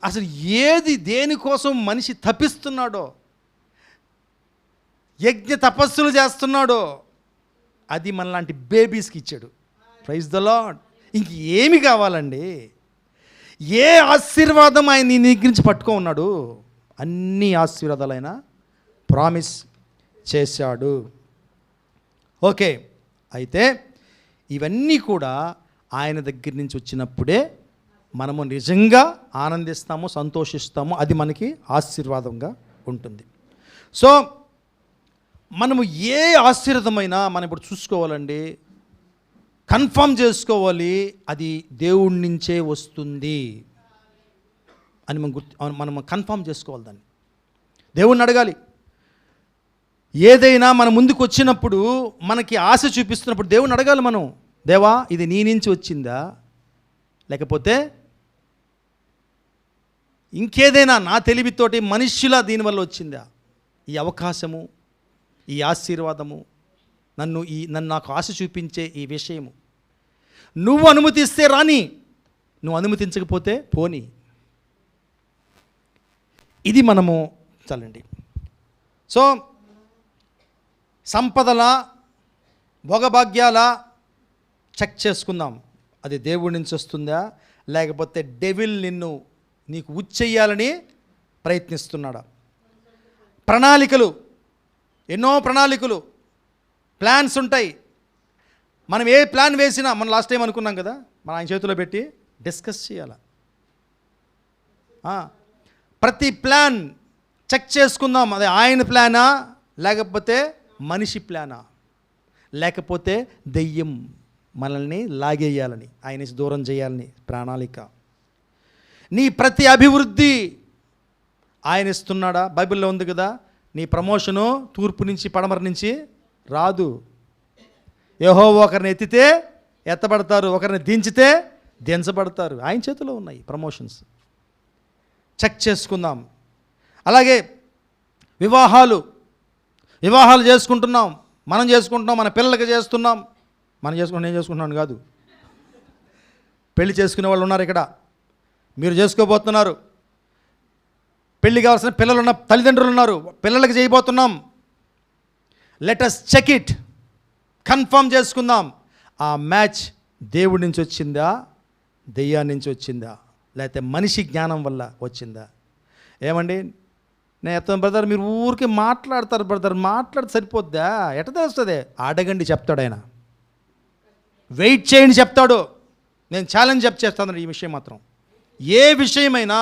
[SPEAKER 1] అసలు ఏది దేనికోసం మనిషి తప్పిస్తున్నాడో, యజ్ఞ తపస్సులు చేస్తున్నాడో అది మనలాంటి బేబీస్కి ఇచ్చాడు. Praise the Lord. ఇంక ఏమి కావాలండి? ఏ ఆశీర్వాదం ఆయన నీ దగ్గర నుంచి పట్టుకో ఉన్నాడు? అన్ని ఆశీర్వాదాలైనా ప్రామిస్ చేశాడు. ఓకే, అయితే ఇవన్నీ కూడా ఆయన దగ్గర నుంచి వచ్చినప్పుడే మనము నిజంగా ఆనందిస్తాము, సంతోషిస్తాము. అది మనకి ఆశీర్వాదంగా ఉంటుంది. సో మనము ఏ ఆశీర్వాదమైనా మనం ఇప్పుడు చూసుకోవాలండి, కన్ఫర్మ్ చేసుకోవాలి అది దేవుడి నుంచే వస్తుంది అని మనం కన్ఫర్మ్ చేసుకోవాలి. దాన్ని దేవుణ్ణి అడగాలి. ఏదైనా మన ముందుకు వచ్చినప్పుడు, మనకి ఆశ చూపిస్తున్నప్పుడు దేవుణ్ణి అడగాలి మనం. దేవా, ఇది నీ నుంచి వచ్చిందా, లేకపోతే ఇంకేదైనా నా తెలివితోటి మనుష్యుల దీనివల్ల వచ్చిందా? ఈ అవకాశము, ఈ ఆశీర్వాదము, నన్ను నాకు ఆశ చూపించే ఈ విషయము నువ్వు అనుమతిస్తే రాని, నువ్వు అనుమతించకపోతే పోని. ఇది మనము చాలండి. సో సంపదల భోగభాగ్యాల చెక్ చేసుకుందాం, అది దేవుడి నుంచి వస్తుందా లేకపోతే డెవిల్ నీకు ఉచ్చెయ్యాలని ప్రయత్నిస్తున్నాడా? ప్రణాళికలు, ఎన్నో ప్రణాళికలు, ప్లాన్స్ ఉంటాయి. మనం ఏ ప్లాన్ వేసినా, మనం లాస్ట్ టైం అనుకున్నాం కదా, మన ఆయన చేతిలో పెట్టి డిస్కస్ చేయాలి. ప్రతి ప్లాన్ చెక్ చేసుకుందాం, అది ఆయన ప్లానా లేకపోతే మనిషి ప్లానా, లేకపోతే దెయ్యం మనల్ని లాగేయాలని, ఆయన నుంచి దూరం చేయాలని ప్రణాళిక. నీ ప్రతి అభివృద్ధి ఆయన ఇస్తున్నాడా? బైబిల్లో ఉంది కదా, నీ ప్రమోషను తూర్పు నుంచి పడమర నుంచి రాదు. యెహోవా ఒకరిని ఎత్తితే ఎత్తబడతారు, ఒకరిని దించితే దించబడతారు. ఆయన చేతిలో ఉన్నాయి ప్రమోషన్స్. చెక్ చేసుకుందాం. అలాగే వివాహాలు చేసుకుంటున్నాం, మనం చేసుకుంటున్నాం, మన పిల్లలకి చేస్తున్నాం. మనం చేసుకుంటున్నాం, నేను చేసుకుంటున్నాను కాదు, పెళ్లి చేసుకునే వాళ్ళు ఉన్నారు ఇక్కడ, మీరు చేసుకోబోతున్నారు. పెళ్లి కావాల్సిన పిల్లలు ఉన్న తల్లిదండ్రులు ఉన్నారు, పిల్లలకి చేయబోతున్నాం. Let us check it, confirm చేసుకుందాం. ఆ మ్యాచ్ దేవుడి నుంచి వచ్చిందా, దెయ్యాన్ని నుంచి వచ్చిందా, లేకపోతే మనిషి జ్ఞానం వల్ల వచ్చిందా? ఏమండి, నేను చెప్తాను బ్రదర్, మీరు ఊరికి మాట్లాడతారు బ్రదర్, మాట్లాడితే సరిపోద్దా? ఎట్ట తెలుస్తుంది? అడగండి, చెప్తాడు ఆయన. వెయిట్ చేయండి, చెప్తాడు. నేను ఛాలెంజ్ చేస్తాను ఈ విషయం మాత్రం. ఏ విషయమైనా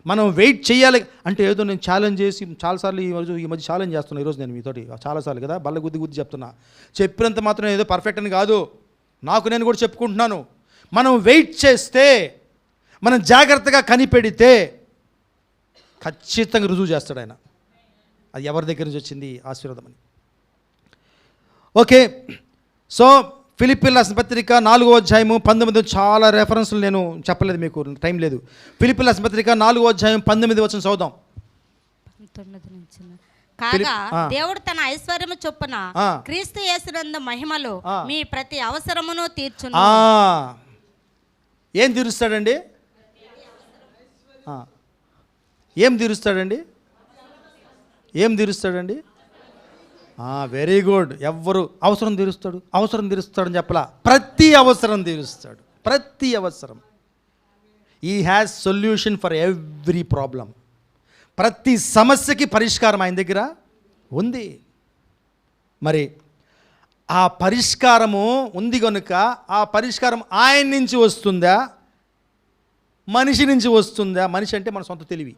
[SPEAKER 1] మనం వెయిట్ చేయాలి. అంటే ఏదో నేను ఛాలెంజ్ చేసి చాలాసార్లు ఈ మధ్య ఛాలెంజ్ చేస్తున్నాను. ఈరోజు నేను మీతోటి చాలాసార్లు కదా బల్ల గుద్ది చెప్తున్నా. చెప్పినంత మాత్రం ఏదో పర్ఫెక్ట్ అని కాదు, నాకు నేను కూడా చెప్పుకుంటున్నాను. మనం వెయిట్ చేస్తే, మనం జాగ్రత్తగా కనిపెడితే ఖచ్చితంగా రుజువు చేస్తాడు ఆయన. అది ఎవరి దగ్గర నుంచి వచ్చింది ఆశీర్వాదం అని. ఓకే, సో ఫిలిప్పీయులకు రాసిన పత్రిక 4వ అధ్యాయము 19, చాలా రెఫరెన్స్లు నేను చెప్పలేదు, మీకు టైం లేదు. ఫిలిప్పీయులకు రాసిన పత్రిక 4వ అధ్యాయం 19 వచనం చదువుదాం.
[SPEAKER 2] కాగా దేవుడు తన ఐశ్వర్యము చొప్పున క్రీస్తు యేసునందు మహిమలో మీ ప్రతి అవసరమును తీర్చును.
[SPEAKER 1] ఏం తీరుస్తాడండి? ఏం తీరుస్తాడండి? Very good. ఎవ్వరు అవసరం తీరుస్తాడని చెప్పలా, ప్రతి అవసరం తీరుస్తాడు. ప్రతి అవసరం. ఈ has solution for every problem. ప్రతి సమస్యకి పరిష్కారం ఆయన దగ్గర ఉంది. మరి ఆ పరిష్కారము ఉంది కనుక, ఆ పరిష్కారం ఆయన నుంచి వస్తుందా, మనిషి నుంచి వస్తుందా? మనిషి అంటే మన సొంత తెలివి,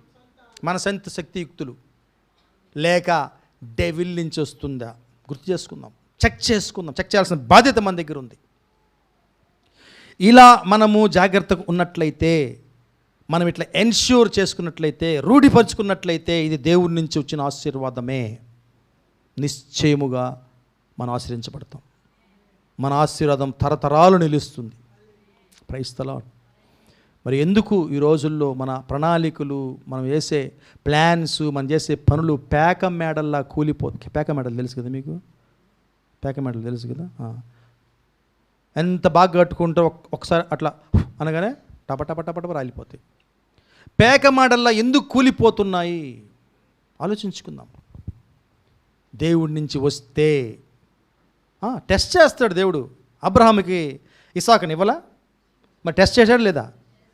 [SPEAKER 1] మన సొంత శక్తియుక్తులు, లేక డెవిల్ నుంచి వస్తుందా? గుర్తు చేసుకుందాం, చెక్ చేసుకుందాం. చెక్ చేయాల్సిన బాధ్యత మన దగ్గర ఉంది. ఇలా మనము జాగ్రత్తగా ఉన్నట్లయితే, మనం ఇట్లా ఎన్ష్యూర్ చేసుకున్నట్లయితే, రూఢిపరుచుకున్నట్లయితే, ఇది దేవుడి నుంచి వచ్చిన ఆశీర్వాదమే. నిశ్చయముగా మనం ఆశ్రయించబడతాం. మన ఆశీర్వాదం తరతరాలు నిలుస్తుంది. Praise the Lord. మరి ఎందుకు ఈ రోజుల్లో మన ప్రణాళికలు, మనం వేసే ప్లాన్స్, మనం చేసే పనులు పేక మేడల్లా కూలిపోతుంది? పేక మేడలు తెలుసు కదా మీకు? పేక మేడలు తెలుసు కదా? ఎంత బాగా కట్టుకుంటారో ఒకసారి అట్లా అనగానే టప రాలిపోతాయి. పేక మేడల్లా ఎందుకు కూలిపోతున్నాయి? ఆలోచించుకుందాం. దేవుడి నుంచి వస్తే టెస్ట్ చేస్తాడు దేవుడు. అబ్రహాముకి ఇస్సాకుని ఇవ్వలా? మరి టెస్ట్ చేశాడు లేదా?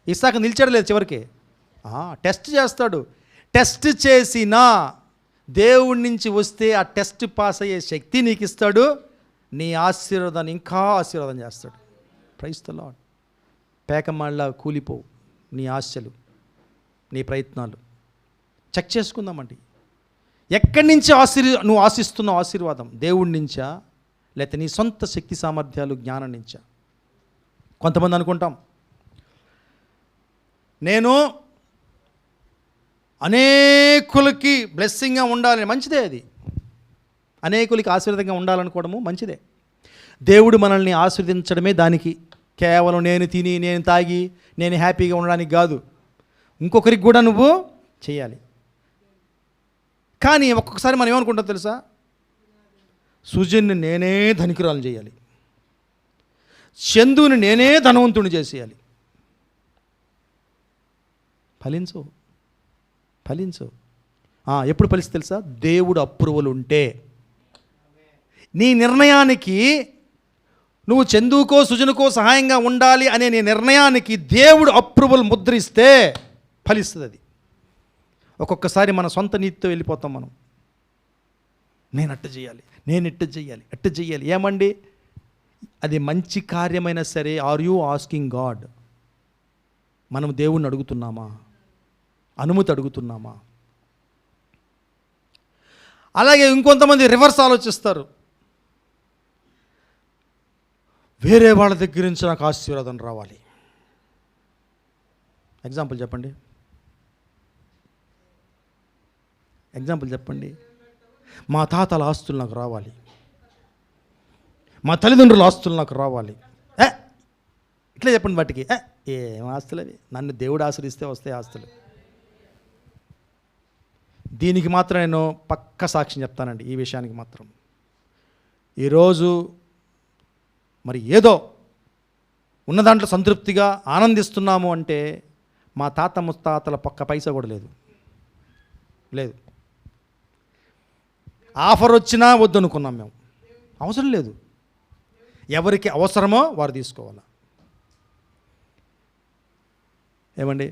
[SPEAKER 1] ఇస్సాకు నిలిచాడు లేదు చివరికి? టెస్ట్ చేస్తాడు. టెస్ట్ చేసినా దేవుడి నుంచి వస్తే ఆ టెస్ట్ పాస్ అయ్యే శక్తి నీకు ఇస్తాడు. నీ ఆశీర్వాదాన్ని ఇంకా ఆశీర్వాదం చేస్తాడు. Praise the lord. పేకమాళ్ళ కూలిపోవు నీ ఆశలు, నీ ప్రయత్నాలు. చెక్ చేసుకుందామండి. ఎక్కడి నుంచి నువ్వు ఆశిస్తున్నావు ఆశీర్వాదం? దేవుడి నుంచా, లేకపోతే నీ సొంత శక్తి సామర్థ్యాలు, జ్ఞానం నుంచా? కొంతమంది అనుకుంటాం, నేను అనేకులకి బ్లెస్సింగ్గా ఉండాలని. మంచిదే, అది అనేకులకి ఆశీర్వాదంగా ఉండాలనుకోవడము మంచిదే. దేవుడు మనల్ని ఆశీర్వదించడమే దానికి. కేవలం నేను తిని, నేను తాగి, నేను హ్యాపీగా ఉండడానికి కాదు, ఇంకొకరికి కూడా నువ్వు చేయాలి. కానీ ఒక్కొక్కసారి మనం ఏమనుకుంటాం తెలుసా? సుజన్ని నేనే ధనికురాలను చేయాలి, చందుని నేనే ధనవంతుని చేసేయాలి. ఫలించు. ఎప్పుడు ఫలిస్తుంది తెలుసా? దేవుడు అప్రూవల్ ఉంటే. నీ నిర్ణయానికి, నువ్వు చందుకో సుజనుకో సహాయంగా ఉండాలి అనే నీ నిర్ణయానికి దేవుడు అప్రూవల్ ముద్రిస్తే ఫలిస్తుంది అది. ఒక్కొక్కసారి మన సొంత నీతితో వెళ్ళిపోతాం మనం. నేను అట్ట చేయాలి, నేను ఎట్ట చేయాలి. ఏమండి, అది మంచి కార్యమైనా సరే, ఆర్ యూ ఆస్కింగ్ గాడ్? మనం దేవుణ్ణి అడుగుతున్నామా? అనుమతి అడుగుతున్నామా? అలాగే ఇంకొంతమంది రివర్స్ ఆలోచిస్తారు. వేరే వాళ్ళ దగ్గర నుంచి నాకు ఆశీర్వాదం రావాలి. ఎగ్జాంపుల్ చెప్పండి. మా తాతల ఆస్తులు నాకు రావాలి, మా తల్లిదండ్రుల ఆస్తులు నాకు రావాలి. ఇట్లా చెప్పండి వాటికి. ఏం ఆస్తులు అవి? నన్ను దేవుడు ఆశ్రయిస్తే వస్తాయి ఆస్తులు. దీనికి మాత్రం నేను పక్క సాక్ష్యం చెప్తానండి. ఈ విషయానికి మాత్రం ఈరోజు మరి ఏదో ఉన్న దాంట్లో సంతృప్తిగా ఆనందిస్తున్నాము అంటే మా తాత ముత్తాతల పక్క పైసా కూడా లేదు. ఆఫర్ వచ్చినా వద్దు అనుకున్నాం మేము. అవసరం లేదు. ఎవరికి అవసరమో వారు తీసుకోవాలి. ఏమండి,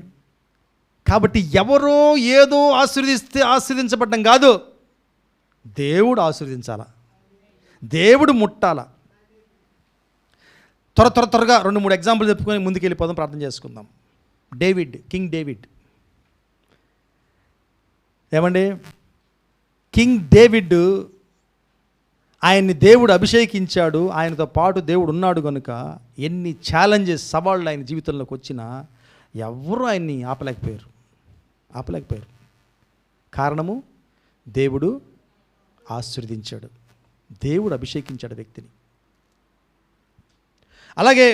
[SPEAKER 1] కాబట్టి ఎవరో ఏదో ఆశీర్వదిస్తే ఆశీర్వదించబడ్డం కాదు, దేవుడు ఆశీర్వదించాలా, దేవుడు ముట్టాలా. త్వరగా 2-3 ఎగ్జాంపుల్ చెప్పుకొని ముందుకు వెళ్ళిపోదాం, ప్రార్థన చేసుకుందాం. King David. ఏమండి, కింగ్ డేవిడ్, ఆయన్ని దేవుడు అభిషేకించాడు, ఆయనతో పాటు దేవుడు ఉన్నాడు కనుక ఎన్ని ఛాలెంజెస్, సవాళ్ళు ఆయన జీవితంలోకి వచ్చినా ఎవరు ఆయన్ని ఆపలేకపోయారు. కారణము, దేవుడు ఆశీర్వదించాడు, దేవుడు అభిషేకించాడు వ్యక్తిని. అలాగే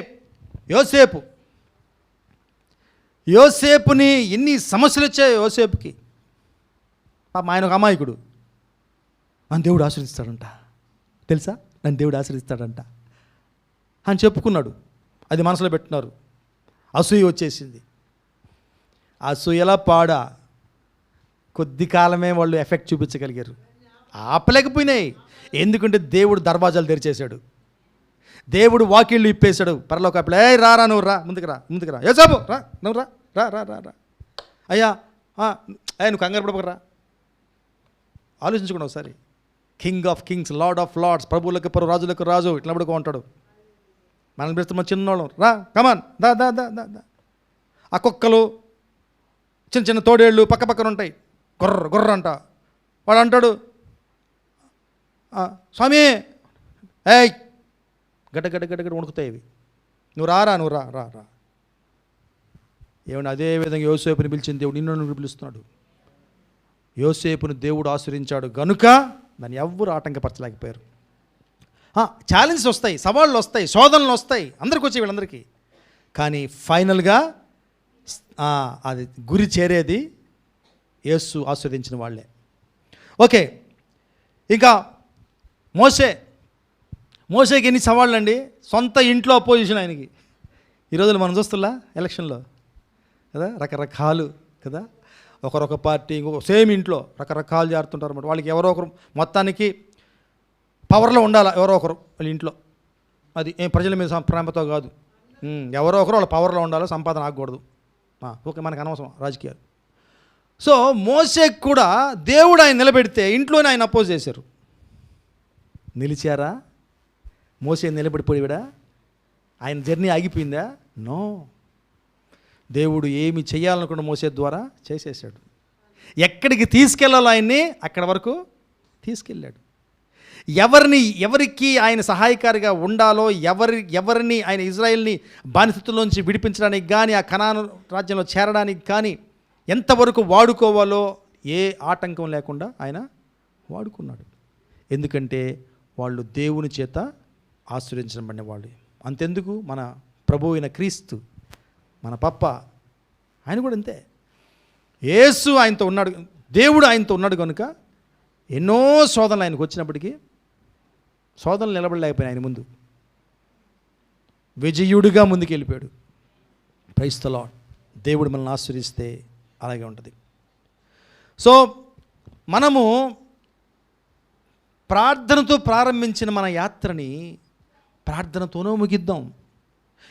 [SPEAKER 1] యోసేపుని ఎన్ని సమస్యలు వచ్చాయి యోసేపుకి. ఆయన ఒక అమాయకుడు. నన్ను దేవుడు ఆశీర్వదిస్తాడంట, తెలుసా, నన్ను దేవుడు ఆశీర్వదిస్తాడంట అని చెప్పుకున్నాడు. అది మనసులో పెట్టినారు. అసూయ వచ్చేసింది. అసూయలా పాడా కొద్ది కాలమే వాళ్ళు ఎఫెక్ట్ చూపించగలిగారు. ఆపలేకపోయినాయి. ఎందుకంటే దేవుడు దర్వాజాలు తెరిచేశాడు, దేవుడు వాకిళ్ళు ఇప్పేశాడు. పరలోక రారా, నువ్వు రా, ముందుకు రా, యోసేపు రా, నువ్వు రా. అయ్యా నువ్వు కంగారు పడపకరా. ఆలోచించుకోండి ఒకసారి. King of kings, Lord of Lords, ప్రభువులకు ప్రభు, రాజులకు రాజు, ఇట్లా పడుకో ఉంటాడు. మనం పిలుస్తాం చిన్నోళ్ళం, రా కమాన్ దా. ఆ కుక్కలు, చిన్న తోడేళ్ళు పక్కన ఉంటాయి, గుర్ర అంట. వాడు అంటాడు, స్వామి గడ్డ వణుకుతాయి ఇవి, నువ్వు రా. ఏమన్నా అదే విధంగా యోసేపుని పిలిచిన దేవుడు నిన్ను పిలుస్తున్నాడు. యోసేపును దేవుడు ఆశ్రయించాడు గనుక దాన్ని ఎవ్వరూ ఆటంకపరచలేకపోయారు. ఛాలెంజెస్ వస్తాయి, సవాళ్ళు వస్తాయి, శోధనలు వస్తాయి, అందరికి వచ్చాయి వీళ్ళందరికీ. కానీ ఫైనల్గా అది గురి చేరేది యేసు ఆశీర్వదించిన వాళ్ళే. ఓకే, ఇంకా మోసేకి ఎన్ని సవాళ్ళు అండి. సొంత ఇంట్లో అపోజిషన్ ఆయనకి. ఈరోజులు మనం చూస్తున్నా ఎలక్షన్లో కదా, రకరకాలు కదా, ఒకరొక పార్టీ, ఇంకొక సేమ్ ఇంట్లో రకరకాలు జారుతుంటారు అన్నమాట. వాళ్ళకి ఎవరో ఒకరు మొత్తానికి పవర్లో ఉండాలి, ఎవరో ఒకరు వాళ్ళ ఇంట్లో. అది ఏం ప్రజల మీద ప్రేమతో కాదు, ఎవరో ఒకరు వాళ్ళ పవర్లో ఉండాలి, సంపాదన ఆగకూడదు. ఓకే, మనకు అనవసరం రాజకీయాలు. సో మోసేకి కూడా దేవుడు ఆయన నిలబెడితే ఇంట్లోనే ఆయన అపోజ్ చేశారు. నిలిచారా? మోసే నిలబడిపోయాడా? ఆయన జర్నీ ఆగిపోయిందా? నో. దేవుడు ఏమి చేయాలనుకున్న మోసే ద్వారా చేసేసాడు. ఎక్కడికి తీసుకెళ్ళాలో ఆయన్ని అక్కడ వరకు తీసుకెళ్ళాడు. ఎవరికి ఆయన సహాయకారిగా ఉండాలో, ఎవరిని ఆయన ఇజ్రాయెల్ని బానిసత్వంలోంచి విడిపించడానికి కానీ, ఆ కనాను రాజ్యంలో చేరడానికి కానీ ఎంతవరకు వాడుకోవాలో ఏ ఆటంకం లేకుండా ఆయన వాడుకున్నాడు. ఎందుకంటే వాళ్ళు దేవుని చేత ఆశీర్వదించబడిన వాళ్ళు. అంతెందుకు, మన ప్రభువు అయిన క్రీస్తు, మన పప్ప, ఆయన కూడా అంతే. యేసు ఆయనతో ఉన్నాడు, దేవుడు ఆయనతో ఉన్నాడు కనుక ఎన్నో శోధనలు ఆయనకు వచ్చినప్పటికీ శోధనలు నిలబడలేకపోయినా ఆయన ముందు విజయుడిగా ముందుకు వెళ్ళిపోయాడు. Praise the Lord. దేవుడు మనల్ని ఆశీర్వదిస్తే అలాగే ఉంటుంది. సో మనము ప్రార్థనతో ప్రారంభించిన మన యాత్రని ప్రార్థనతోనూ ముగిద్దాం.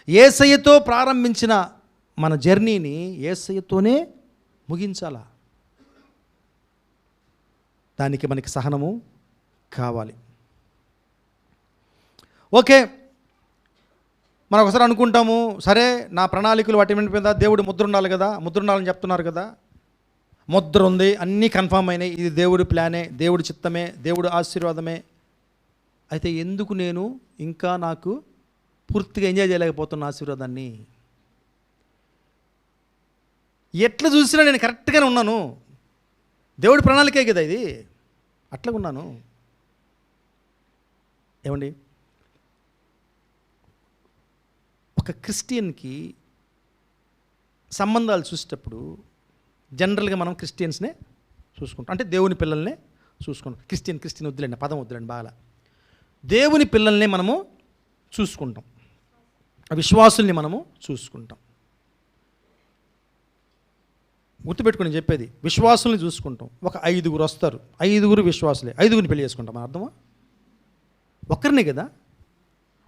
[SPEAKER 1] యేసయ్యతో ప్రారంభించిన మన జర్నీని యేసయ్యతోనే ముగించాలా. దానికి మనకి సహనము కావాలి. ఓకే, మనం ఒకసారి అనుకుంటాము, సరే నా ప్రణాళికలు వాటి మీద దేవుడు ముద్ర ఉండాలి కదా, ముద్ర ఉండాలని చెప్తున్నారు కదా, ముద్ర ఉంది, అన్నీ కన్ఫామ్ అయినాయి, ఇది దేవుడి ప్లానే, దేవుడి చిత్తమే, దేవుడి ఆశీర్వాదమే. అయితే ఎందుకు నేను ఇంకా నాకు పూర్తిగా ఎంజాయ్ చేయలేకపోతున్న ఆశీర్వాదాన్ని? ఎట్లా చూసినా నేను కరెక్ట్గానే ఉన్నాను, దేవుడి ప్రణాళికే కదా ఇది, అట్లా ఉన్నాను. ఏమండి, ఒక క్రిస్టియన్కి సంబంధాలు చూసేటప్పుడు జనరల్గా మనం క్రిస్టియన్స్నే చూసుకుంటాం, అంటే దేవుని పిల్లల్నే చూసుకుంటాం. క్రిస్టియన్ వద్దులేండి, పదం వద్దులేండి, బాగా దేవుని పిల్లల్ని మనము చూసుకుంటాం, విశ్వాసుల్ని మనము చూసుకుంటాం. గుర్తుపెట్టుకుని చెప్పేది, విశ్వాసుల్ని చూసుకుంటాం. ఒక 5 వస్తారు, 5 విశ్వాసులే, 5 పెళ్లి చేసుకుంటాం. మన అర్థమా? ఒక్కరినే కదా,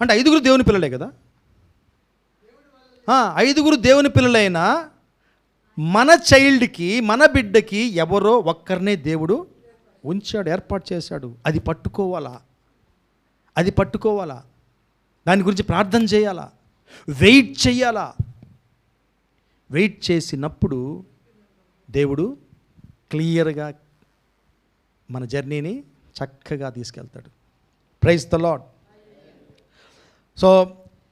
[SPEAKER 1] అంటే 5 దేవుని పిల్లలే కదా. 5 దేవుని పిల్లలైనా మన చైల్డ్కి, మన బిడ్డకి ఎవరో ఒక్కరినే దేవుడు ఉంచాడు, ఏర్పాటు చేశాడు. అది పట్టుకోవాలా, దాని గురించి ప్రార్థన చేయాలా, వెయిట్ చేయాలా. వెయిట్ చేసినప్పుడు దేవుడు క్లియర్గా మన జర్నీని చక్కగా తీసుకెళ్తాడు. Praise the lord. సో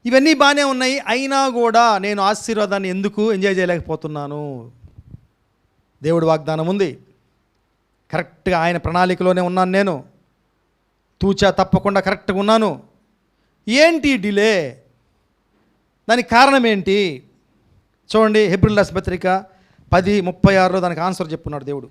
[SPEAKER 1] ఇవన్నీ బాగానే ఉన్నాయి, అయినా కూడా నేను ఆశీర్వాదాన్ని ఎందుకు ఎంజాయ్ చేయలేకపోతున్నాను? దేవుడి వాగ్దానం ఉంది, కరెక్ట్గా ఆయన ప్రణాళికలోనే ఉన్నాను, నేను తూచా తప్పకుండా కరెక్ట్గా ఉన్నాను. ఏంటి డిలే? దానికి కారణం ఏంటి? చూడండి, హెబ్రీయుల రాసిన పత్రిక 10:36 దానికి ఆన్సర్ చెప్పున్నాడు దేవుడు.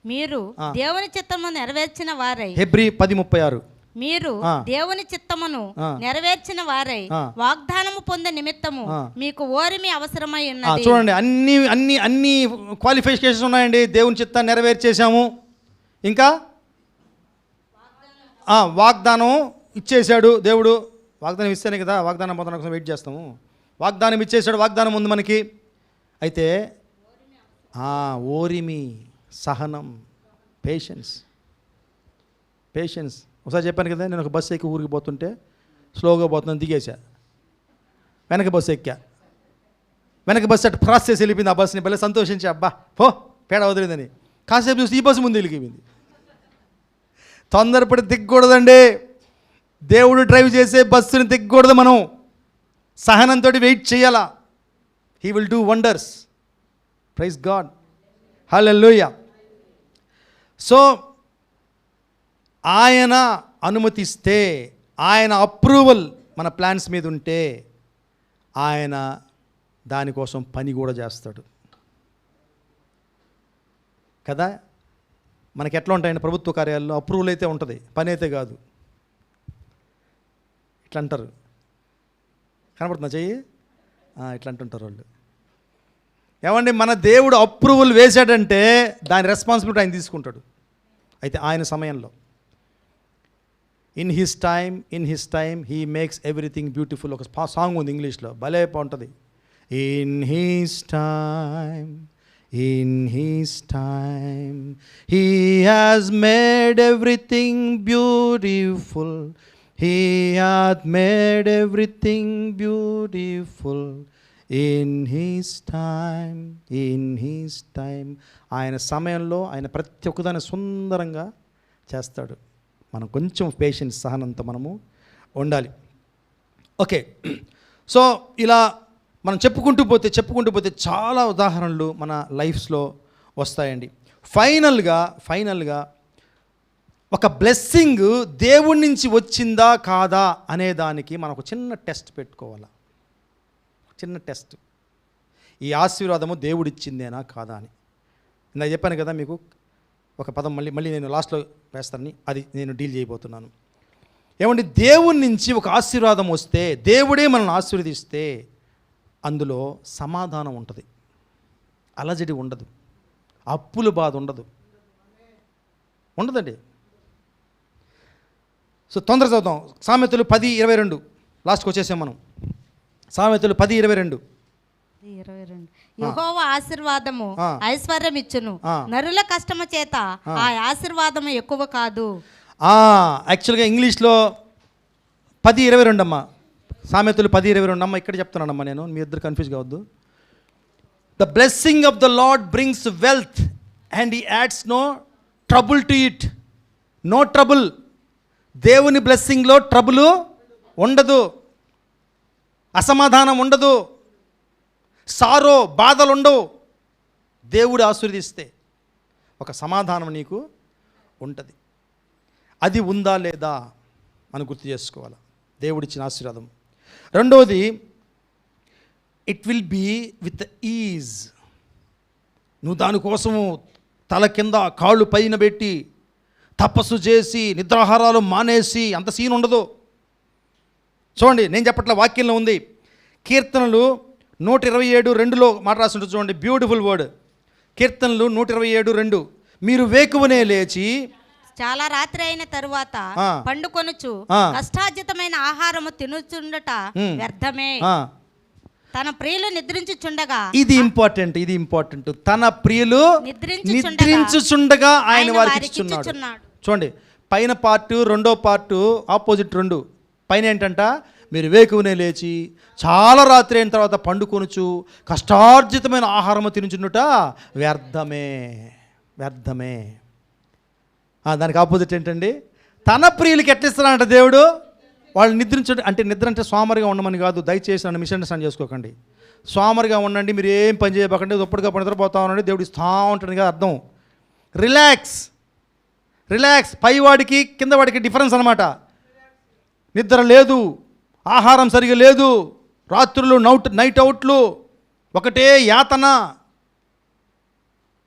[SPEAKER 2] మీరు దేవుని చిత్తము నెరవేర్చిన వారై,
[SPEAKER 1] హెబ్రీ 10:36, మీరు
[SPEAKER 2] దేవుని చిత్తమును నెరవేర్చిన వారై వాగ్దానము పొందే నిమిత్తము మీకు ఓరిమి అవసరమై ఉన్నది.
[SPEAKER 1] చూడండి, అన్ని క్వాలిఫికేషన్స్ ఉన్నాయండి. దేవుని చిత్తాన్ని నెరవేర్చేసాము, ఇంకా వాగ్దానం ఇచ్చేశాడు దేవుడు. వాగ్దానం ఇస్తేనే కదా వాగ్దానం పొందడం కోసం వెయిట్ చేస్తాము. వాగ్దానం ఇచ్చేసాడు, వాగ్దానం ఉంది మనకి. అయితే ఓరిమి, సహనం, పేషెన్స్. ఒకసారి చెప్పాను కదా, నేను ఒక బస్సు ఎక్కి ఊరికి పోతుంటే స్లోగా పోతున్నాను, దిగేసా, వెనక బస్సు ఎక్కా, వెనక బస్సు అటు క్రాస్ చేసి వెళ్ళిపోయింది. ఆ బస్సుని భలే సంతోషించి, అబ్బా పో పేడ వదిలేదని. కాసేపు చూసి ఈ బస్సు ముందు వెళ్ళిపోయింది. తొందరపడి దిగ్గకూడదండి, దేవుడు డ్రైవ్ చేసే బస్సుని దిగ్గకూడదు. మనం సహనంతో వెయిట్ చేయాలా. He will do wonders. Praise God, hallelujah. So ఆయన అనుమతిస్తే, ఆయన అప్రూవల్ మన ప్లాన్స్ మీద ఉంటే, ఆయన దానికోసం పని కూడా చేస్తాడు కదా. మనకి ఎట్లా ఉంటాయండి ప్రభుత్వ కార్యాలయంలో? అప్రూవల్ అయితే ఉంటుంది, పని అయితే కాదు. ఇట్లా అంటారు, కనపడుతుందా చెయ్యి? ఇట్లా అంటుంటారు వాళ్ళు. ఏమండి, మన దేవుడు అప్రూవల్ వేశాడంటే దాని రెస్పాన్సిబిలిటీ ఆయన తీసుకుంటాడు. అయితే ఆయన సమయంలో, in his time he makes everything beautiful. ఒక సాంగ్ ఉంది ఇంగ్లీష్లో, భలే బాగుంటుంది. In his time he has made everything beautiful. He hath made everything beautiful in his time. ఆయన సమయంలో ఆయన ప్రతి ఒక్కదాన్ని సుందరంగా చేస్తాడు. మనం కొంచెం పేషెన్స్, సహనంతో మనము ఉండాలి. ఓకే, సో ఇలా మనం చెప్పుకుంటూ పోతే చాలా ఉదాహరణలు మన లైఫ్స్లో వస్తాయండి. ఫైనల్గా ఒక బ్లెస్సింగ్ దేవుడి నుంచి వచ్చిందా కాదా అనే దానికి మనం ఒక చిన్న టెస్ట్ పెట్టుకోవాలి. చిన్న టెస్ట్, ఈ ఆశీర్వాదము దేవుడిచ్చిందేనా కాదా అని. ఇందాక చెప్పాను కదా మీకు ఒక పదం, మళ్ళీ నేను లాస్ట్లో వేస్తానని, అది నేను డీల్ చేయబోతున్నాను. ఏమండి, దేవుడి నుంచి ఒక ఆశీర్వాదం వస్తే, దేవుడే మనల్ని ఆశీర్వదిస్తే అందులో సమాధానం ఉంటుంది. అలజడి ఉండదు, అప్పుల బాధ ఉండదండి. సో తొందర చదువుతాం. సామెతలు 10:22 లాస్ట్కి వచ్చేసాం మనం. సామెతలు 10:22.
[SPEAKER 2] యెహోవా ఆశీర్వాదము ఐశ్వర్యం ఇచ్చును, నరుల కష్టము చేత ఆ ఆశీర్వాదము ఎక్కువ కాదు.
[SPEAKER 1] యాక్చువల్గా ఇంగ్లీష్లో 10:22 అమ్మా. సామెతలు 10:22 అమ్మ. ఇక్కడ చెప్తున్నానమ్మా నేను, మీ ఇద్దరు కన్ఫ్యూజ్ కావద్దు. The blessing of the Lord brings wealth and he adds no trouble to it. No trouble. దేవుని బ్లెస్సింగ్లో ట్రబుల్ ఉండదు, అసమాధానం ఉండదు, సారో బాధలు ఉండవు. దేవుడు ఆశీర్వదిస్తే ఒక సమాధానం నీకు ఉంటుంది. అది ఉందా లేదా అని గుర్తు చేసుకోవాలి, దేవుడిచ్చిన ఆశీర్వాదం. రెండవది, it will be with ease. నువ్వు దానికోసము తల కింద కాళ్ళు పైన పెట్టి తపస్సు చేసి నిద్రాహారాలు మానేసి అంత సీన్ ఉండదు. చూడండి, నేను చెప్పట్ల, వాక్యంలో ఉంది. కీర్తనలు 127:2 మాట రాసి ఉంటుంది చూడండి, బ్యూటిఫుల్ వర్డ్. కీర్తనలు 127:2. మీరు వేకువనే లేచి
[SPEAKER 2] చాలా రాత్రి అయిన తరువాత పండుకొనుచు కష్టార్జితమైన ఆహారము తినుచుండట వ్యర్థమే. తన ప్రియులు నిద్రించుచుండగా, ఇది ఇంపార్టెంట్, తన ప్రియులు నిద్రించుచుండగా ఆయన వారికి ఇచ్చుచున్నాడు. చూడండి, పైన పార్టు, రెండో పార్టు ఆపోజిట్ రెండు. పైన ఏంటంట, మీరు వేకువనే లేచి చాలా రాత్రి అయిన తర్వాత పండుకొనుచు కష్టార్జితమైన ఆహారము తినుచుండుట వ్యర్థమే. దానికి ఆపోజిట్ ఏంటండి, తన ప్రియులకి ఎట్లిస్తానంట దేవుడు, వాళ్ళు అంటే నిద్ర అంటే సోమరిగా ఉండమని కాదు. దయచేసి నన్ను మిస్అండర్స్టాండ్ చేసుకోకండి. సోమరిగా ఉండండి, మీరు ఏం పని చేయకండి, దుప్పటిగా నిద్రపోతా ఉండండి, దేవుడు ఇస్తూ ఉంటాడు కదా అర్థం. రిలాక్స్. పైవాడికి కిందవాడికి డిఫరెన్స్ అనమాట. నిద్ర లేదు, ఆహారం సరిగా లేదు, రాత్రులు నైట్ అవుట్లు, ఒకటే యాతన.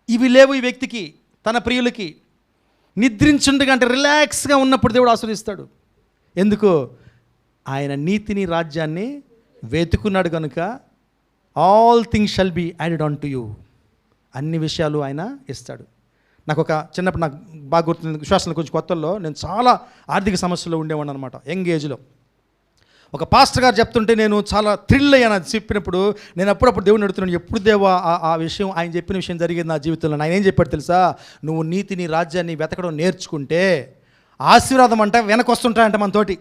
[SPEAKER 2] ఇవి లేవు ఈ వ్యక్తికి, తన ప్రియులకి. నిద్రించుండగా అంటే రిలాక్స్గా ఉన్నప్పుడు దేవుడు ఆశీర్వదిస్తాడు. ఎందుకు? ఆయన నీతిని రాజ్యాన్ని వెతుకున్నాడు కనుక. All things shall be added on to you. అన్ని విషయాలు ఆయన ఇస్తాడు. నాకు ఒక చిన్నప్పుడు నాకు బాగా గుర్తుంది, విశ్వాసంలో కొంచెం కొత్తల్లో నేను చాలా ఆర్థిక సమస్యల్లో ఉండేవాడిని అనమాట, యంగ్ ఏజ్లో. ఒక పాస్టర్ గారు చెప్తుంటే నేను చాలా థ్రిల్ అయ్యాను. అది చెప్పినప్పుడు నేను అప్పుడప్పుడు దేవుడిని అడుగుతున్నాను, ఎప్పుడు దేవా ఆ విషయం, ఆయన చెప్పిన విషయం జరిగింది నా జీవితంలో. ఆయన ఏం చెప్పాడు తెలుసా? నువ్వు నీతిని రాజ్యాన్ని వెతకడం నేర్చుకుంటే ఆశీర్వాదం అంట వెనకొస్తుంటాయంట, మనతోటి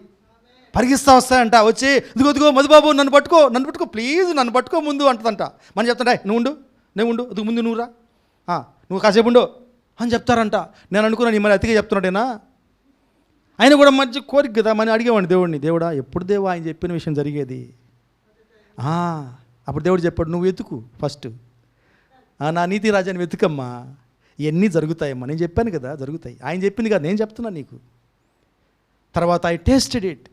[SPEAKER 2] పరిగిస్తా వస్తాయంట. వచ్చి ఇదిగో మధుబాబు నన్ను పట్టుకో ప్లీజ్, నన్ను పట్టుకో ముందు అంటదంట. మనం చెప్తాంటే నువ్వు ఉండు, నేను ఉండు, అది ముందు నువ్వు రా, నువ్వు కాసేపు ఉండు అని చెప్తారంట. నేను అనుకున్నాను, మళ్ళీ అతిగా చెప్తున్నాడేనా? ఆయన కూడా మంచి కోరిక కదా, మనం అడిగేవాడిని దేవుడిని, దేవుడా ఎప్పుడు దేవా ఆయన చెప్పిన విషయం జరిగేది? అప్పుడు దేవుడు చెప్పాడు, నువ్వు వెతుకు ఫస్ట్, నా నీతి రాజ్యాన్ని వెతుకమ్మా, ఇవన్నీ జరుగుతాయమ్మా. నేను చెప్పాను కదా జరుగుతాయి, ఆయన చెప్పింది కదా, నేను చెప్తున్నా నీకు. తర్వాత ఐ టేస్టెడ్ ఇట్.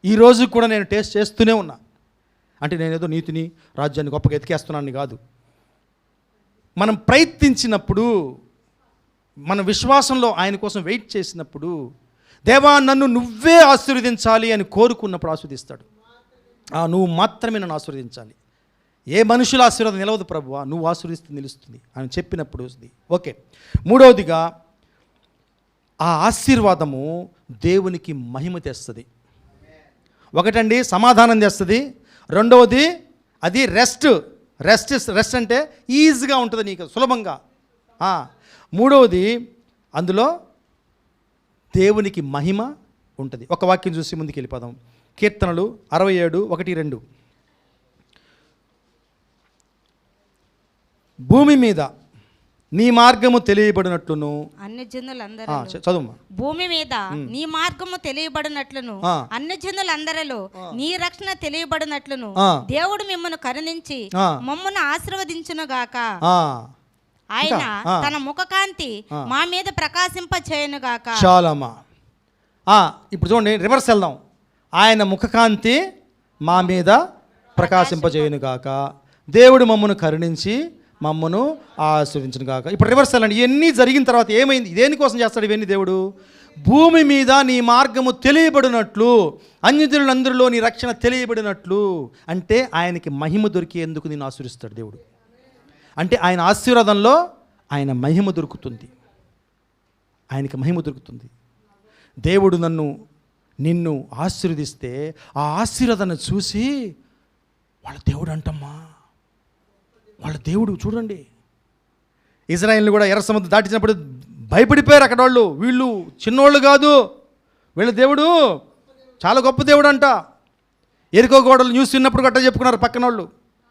[SPEAKER 2] ఈరోజు కూడా నేను టేస్ట్ చేస్తూనే ఉన్నా. అంటే నేనేదో నీతిని రాజ్యాన్ని గొప్పగా ఎతికేస్తున్నాను కాదు. మనం ప్రయత్నించినప్పుడు, మన విశ్వాసంలో ఆయన కోసం వెయిట్ చేసినప్పుడు, దేవా నన్ను నువ్వే ఆశీర్వదించాలి అని కోరుకున్నప్పుడు ఆశీర్వదిస్తాడు. నువ్వు మాత్రమే నన్ను ఆశీర్వదించాలి, ఏ మనుషుల ఆశీర్వాదం నిలవదు ప్రభువా, నువ్వు ఆశీర్వదిస్తే నిలుస్తుంది అని చెప్పినప్పుడు వస్తుంది. ఓకే, మూడవదిగా ఆ ఆశీర్వాదము దేవునికి మహిమ తెస్తుంది. ఒకటండి సమాధానం తెస్తుంది, రెండవది అది రెస్ట్ అంటే ఈజీగా ఉంటుంది నీకు, సులభంగా. మూడవది అందులో దేవునికి మహిమ ఉంటుంది. ఒక వాక్యం చూసి ముందుకు వెళ్ళిపోదాం. కీర్తనలు 67:1-2. భూమి మీద నీ మార్గము తెలియబడినట్లును అన్ని జనులందరూ,
[SPEAKER 1] చదువు,
[SPEAKER 2] భూమి మీద నీ మార్గము తెలియబడినట్లును అన్ని జనులందరిలో నీ రక్షణ తెలియబడినట్లును దేవుడు మిమ్మల్ని కరుణించి మమ్మల్ని ఆశీర్వదించును గాక. ఆయన తన ముఖకాంతి మా మీద ప్రకాశింపచేయును గాక.
[SPEAKER 1] చాలమ్మా. ఇప్పుడు చూడండి, రివర్స్ వెళ్దాం. ఆయన ముఖకాంతి మా మీద ప్రకాశింపచేయును గాక, దేవుడు మమ్మను కరుణించి మమ్మను ఆశీర్వదించును గాక. ఇప్పుడు రివర్స్ వెళ్ళండి. ఇవన్నీ జరిగిన తర్వాత ఏమైంది? దేనికోసం చేస్తాడు ఇవన్నీ దేవుడు? భూమి మీద నీ మార్గము తెలియబడినట్లు, అన్యజనులందరిలో నీ రక్షణ తెలియబడినట్లు. అంటే ఆయనకి మహిమ దొరికేందుకు నేను ఆశీర్వదిస్తాడు దేవుడు. అంటే ఆయన ఆశీర్వాదంలో ఆయన మహిమ దొరుకుతుంది, ఆయనకి మహిమ దొరుకుతుంది. దేవుడు నిన్ను ఆశీర్వదిస్తే ఆ ఆశీర్వాదాన్ని చూసి వాళ్ళ దేవుడు అంటమ్మా, వాళ్ళ దేవుడు చూడండి. ఇజ్రాయేల్ని కూడా ఎర్ర సముద్రం దాటించినప్పుడు భయపడిపోయారు అక్కడ వాళ్ళు. వీళ్ళు చిన్నోళ్ళు కాదు, వీళ్ళ దేవుడు చాలా గొప్ప దేవుడు అంట. ఎరికో గోడలు న్యూస్ విన్నప్పుడు గట్ట చెప్పుకున్నారు పక్కన వాళ్ళు,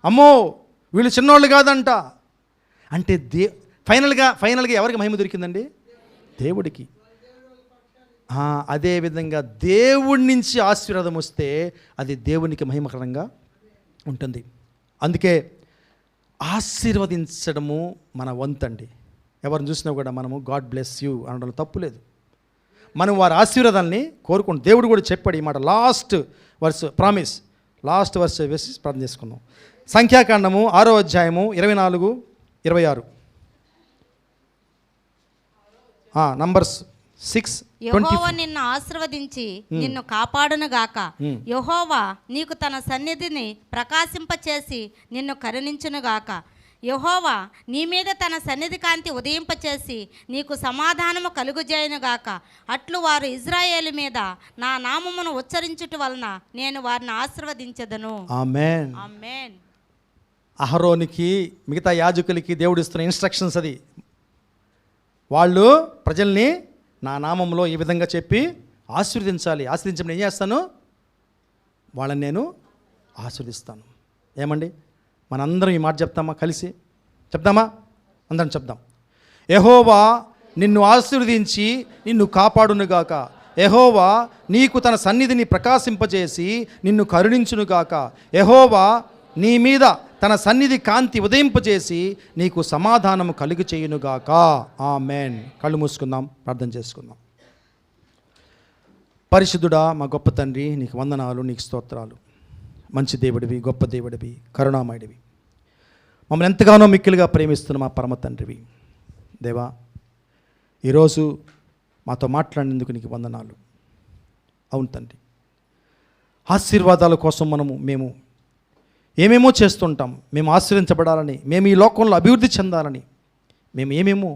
[SPEAKER 1] అమ్మో వీళ్ళు చిన్నోళ్ళు కాదంట. అంటే ఫైనల్గా ఎవరికి మహిమ దొరికిందండి? దేవుడికి. అదేవిధంగా దేవుడి నుంచి ఆశీర్వాదం వస్తే అది దేవునికి మహిమకరంగా ఉంటుంది. అందుకే ఆశీర్వదించడము మన వంతండి. ఎవరిని చూసినా కూడా మనము గాడ్ బ్లెస్ యూ అనడంలో తప్పు లేదు. మనం వారి ఆశీర్వాదాన్ని కోరుకుంటాం. దేవుడు కూడా చెప్పాడు ఈ మాట. లాస్ట్ వర్స్ వేసి ప్రార్థన చేసుకుందాం. సంఖ్యాకాండము 6వ అధ్యాయము 24, 26. నంబర్స్ 6.
[SPEAKER 2] యెహోవా నిన్ను ఆశీర్వదించి నిన్ను కాపాడును గాక. యెహోవా నీకు తన సన్నిధిని ప్రకాశింపచేసి నిన్ను కరుణించును గాక. యెహోవా నీ మీద తన సన్నిధి కాంతి ఉదయింపచేసి నీకు సమాధానము కలుగుజేయును గాక. అట్లు వారు ఇజ్రాయేలు మీద నా నామమును ఉచ్చరించుట వలన నేను వారిని ఆశీర్వదించెదను.
[SPEAKER 1] ఆమేన్.
[SPEAKER 2] ఆమేన్.
[SPEAKER 1] అహరోనికి మిగతా యాజకులకి దేవుడు ఇస్తున్న ఇన్స్ట్రక్షన్స్ అది. వాళ్ళు ప్రజల్ని నా నామంలో ఈ విధంగా చెప్పి ఆశీర్వదించాలి. ఆశీర్వదించమని ఏం చేస్తాను? వాళ్ళని నేను ఆశీర్వదిస్తాను. ఏమండి, మనందరం ఈ మాట చెప్తామా? కలిసి చెప్దామా? అందరం చెప్దాం. యెహోవా నిన్ను ఆశీర్వదించి నిన్ను కాపాడునుగాక. యెహోవా నీకు తన సన్నిధిని ప్రకాశింపజేసి నిన్ను కరుణించునుగాక. యెహోవా నీ మీద తన సన్నిధి కాంతి ఉదయింపజేసి నీకు సమాధానము కలుగు చేయునుగాక. ఆమేన్. కళ్ళు మూసుకుందాం, ప్రార్థన చేసుకుందాం. పరిశుద్ధుడా, మా గొప్ప తండ్రి, నీకు వందనాలు, నీకు స్తోత్రాలు. మంచి దేవుడివి, గొప్ప దేవుడివి, కరుణామయుడివి, మమ్మల్ని ఎంతగానో మిక్కిలుగా ప్రేమిస్తున్న మా పరమ తండ్రివి. దేవా, ఈరోజు మాతో మాట్లాడినందుకు నీకు వందనాలు. అవును తండ్రి, ఆశీర్వాదాల కోసం మేము ఏమేమో చేస్తుంటాం. మేము ఆశీర్వించబడాలని, మేము ఈ లోకంలో అభివృద్ధి చెందాలని మేము ఏమేమో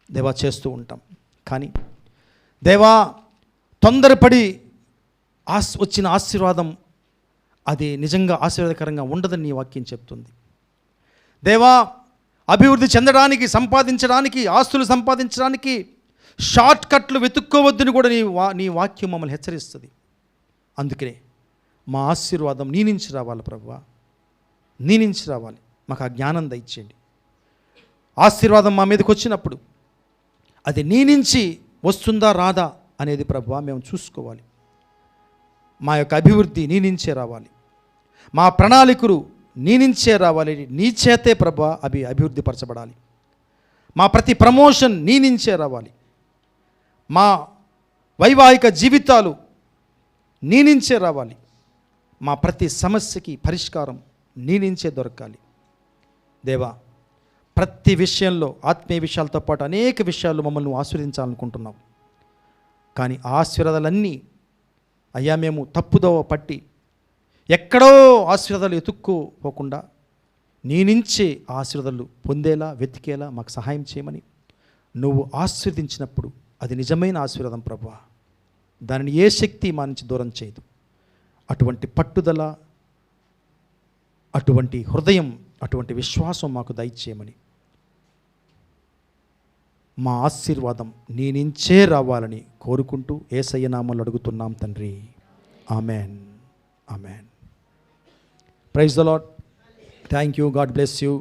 [SPEAKER 1] దేవా చేస్తూ ఉంటాం. కానీ దేవా, తొందరపడి వచ్చిన ఆశీర్వాదం అది నిజంగా ఆశీర్వాదకరంగా ఉండదని నీ వాక్యం చెప్తుంది. దేవా, అభివృద్ధి చెందడానికి, సంపాదించడానికి, ఆస్తులు సంపాదించడానికి షార్ట్ కట్లు వెతుక్కోవద్దని కూడా నీ వాక్యం మమ్మల్ని హెచ్చరిస్తుంది. అందుకనే మా ఆశీర్వాదం నీ నుంచి రావాలి ప్రభువా, నీ నుంచి రావాలి. మాకు ఆ జ్ఞానం దయచేయండి. ఆశీర్వాదం మా మీదకి వచ్చినప్పుడు అది నీ నుంచి వస్తుందా రాదా అనేది ప్రభువా మేము చూసుకోవాలి. మా యొక్క అభివృద్ధి నీ నుంచే రావాలి, మా ప్రణాళికలు నీ నుంచే రావాలి. నీ చేతే ప్రభువా అభివృద్ధి పరచబడాలి. మా ప్రతి ప్రమోషన్ నీ నుంచే రావాలి. మా వైవాహిక జీవితాలు నీ నుంచే రావాలి. మా ప్రతి సమస్యకి పరిష్కారం నీ నుంచే దొరకాలి. దేవా, ప్రతి విషయంలో, ఆత్మీయ విషయాలతో పాటు అనేక విషయాలు మమ్మల్ని ఆశీర్వదించాలనుకుంటున్నావు. కానీ ఆ ఆశీర్వాదాలన్నీ అయ్యా మేము తప్పుదోవ పట్టి ఎక్కడో ఆశీర్వాదాలు ఎతుక్కోపోకుండా నీ నుంచే ఆశీర్వాదాలు పొందేలా, వెతికేలా మాకు సహాయం చేయమని. నువ్వు ఆశీర్వదించినప్పుడు అది నిజమైన ఆశీర్వాదం ప్రభువా, దానిని ఏ శక్తి మా నుంచి దూరం చేయదు. అటువంటి పట్టుదల, అటువంటి హృదయం, అటువంటి విశ్వాసం మాకు దయచేయమని, మా ఆశీర్వాదం నీ నుంచే రావాలని కోరుకుంటూ యేసయ్య నామములో అడుగుతున్నాం తండ్రి. Amen. Amen. Praise the Lord. Thank you. God bless you.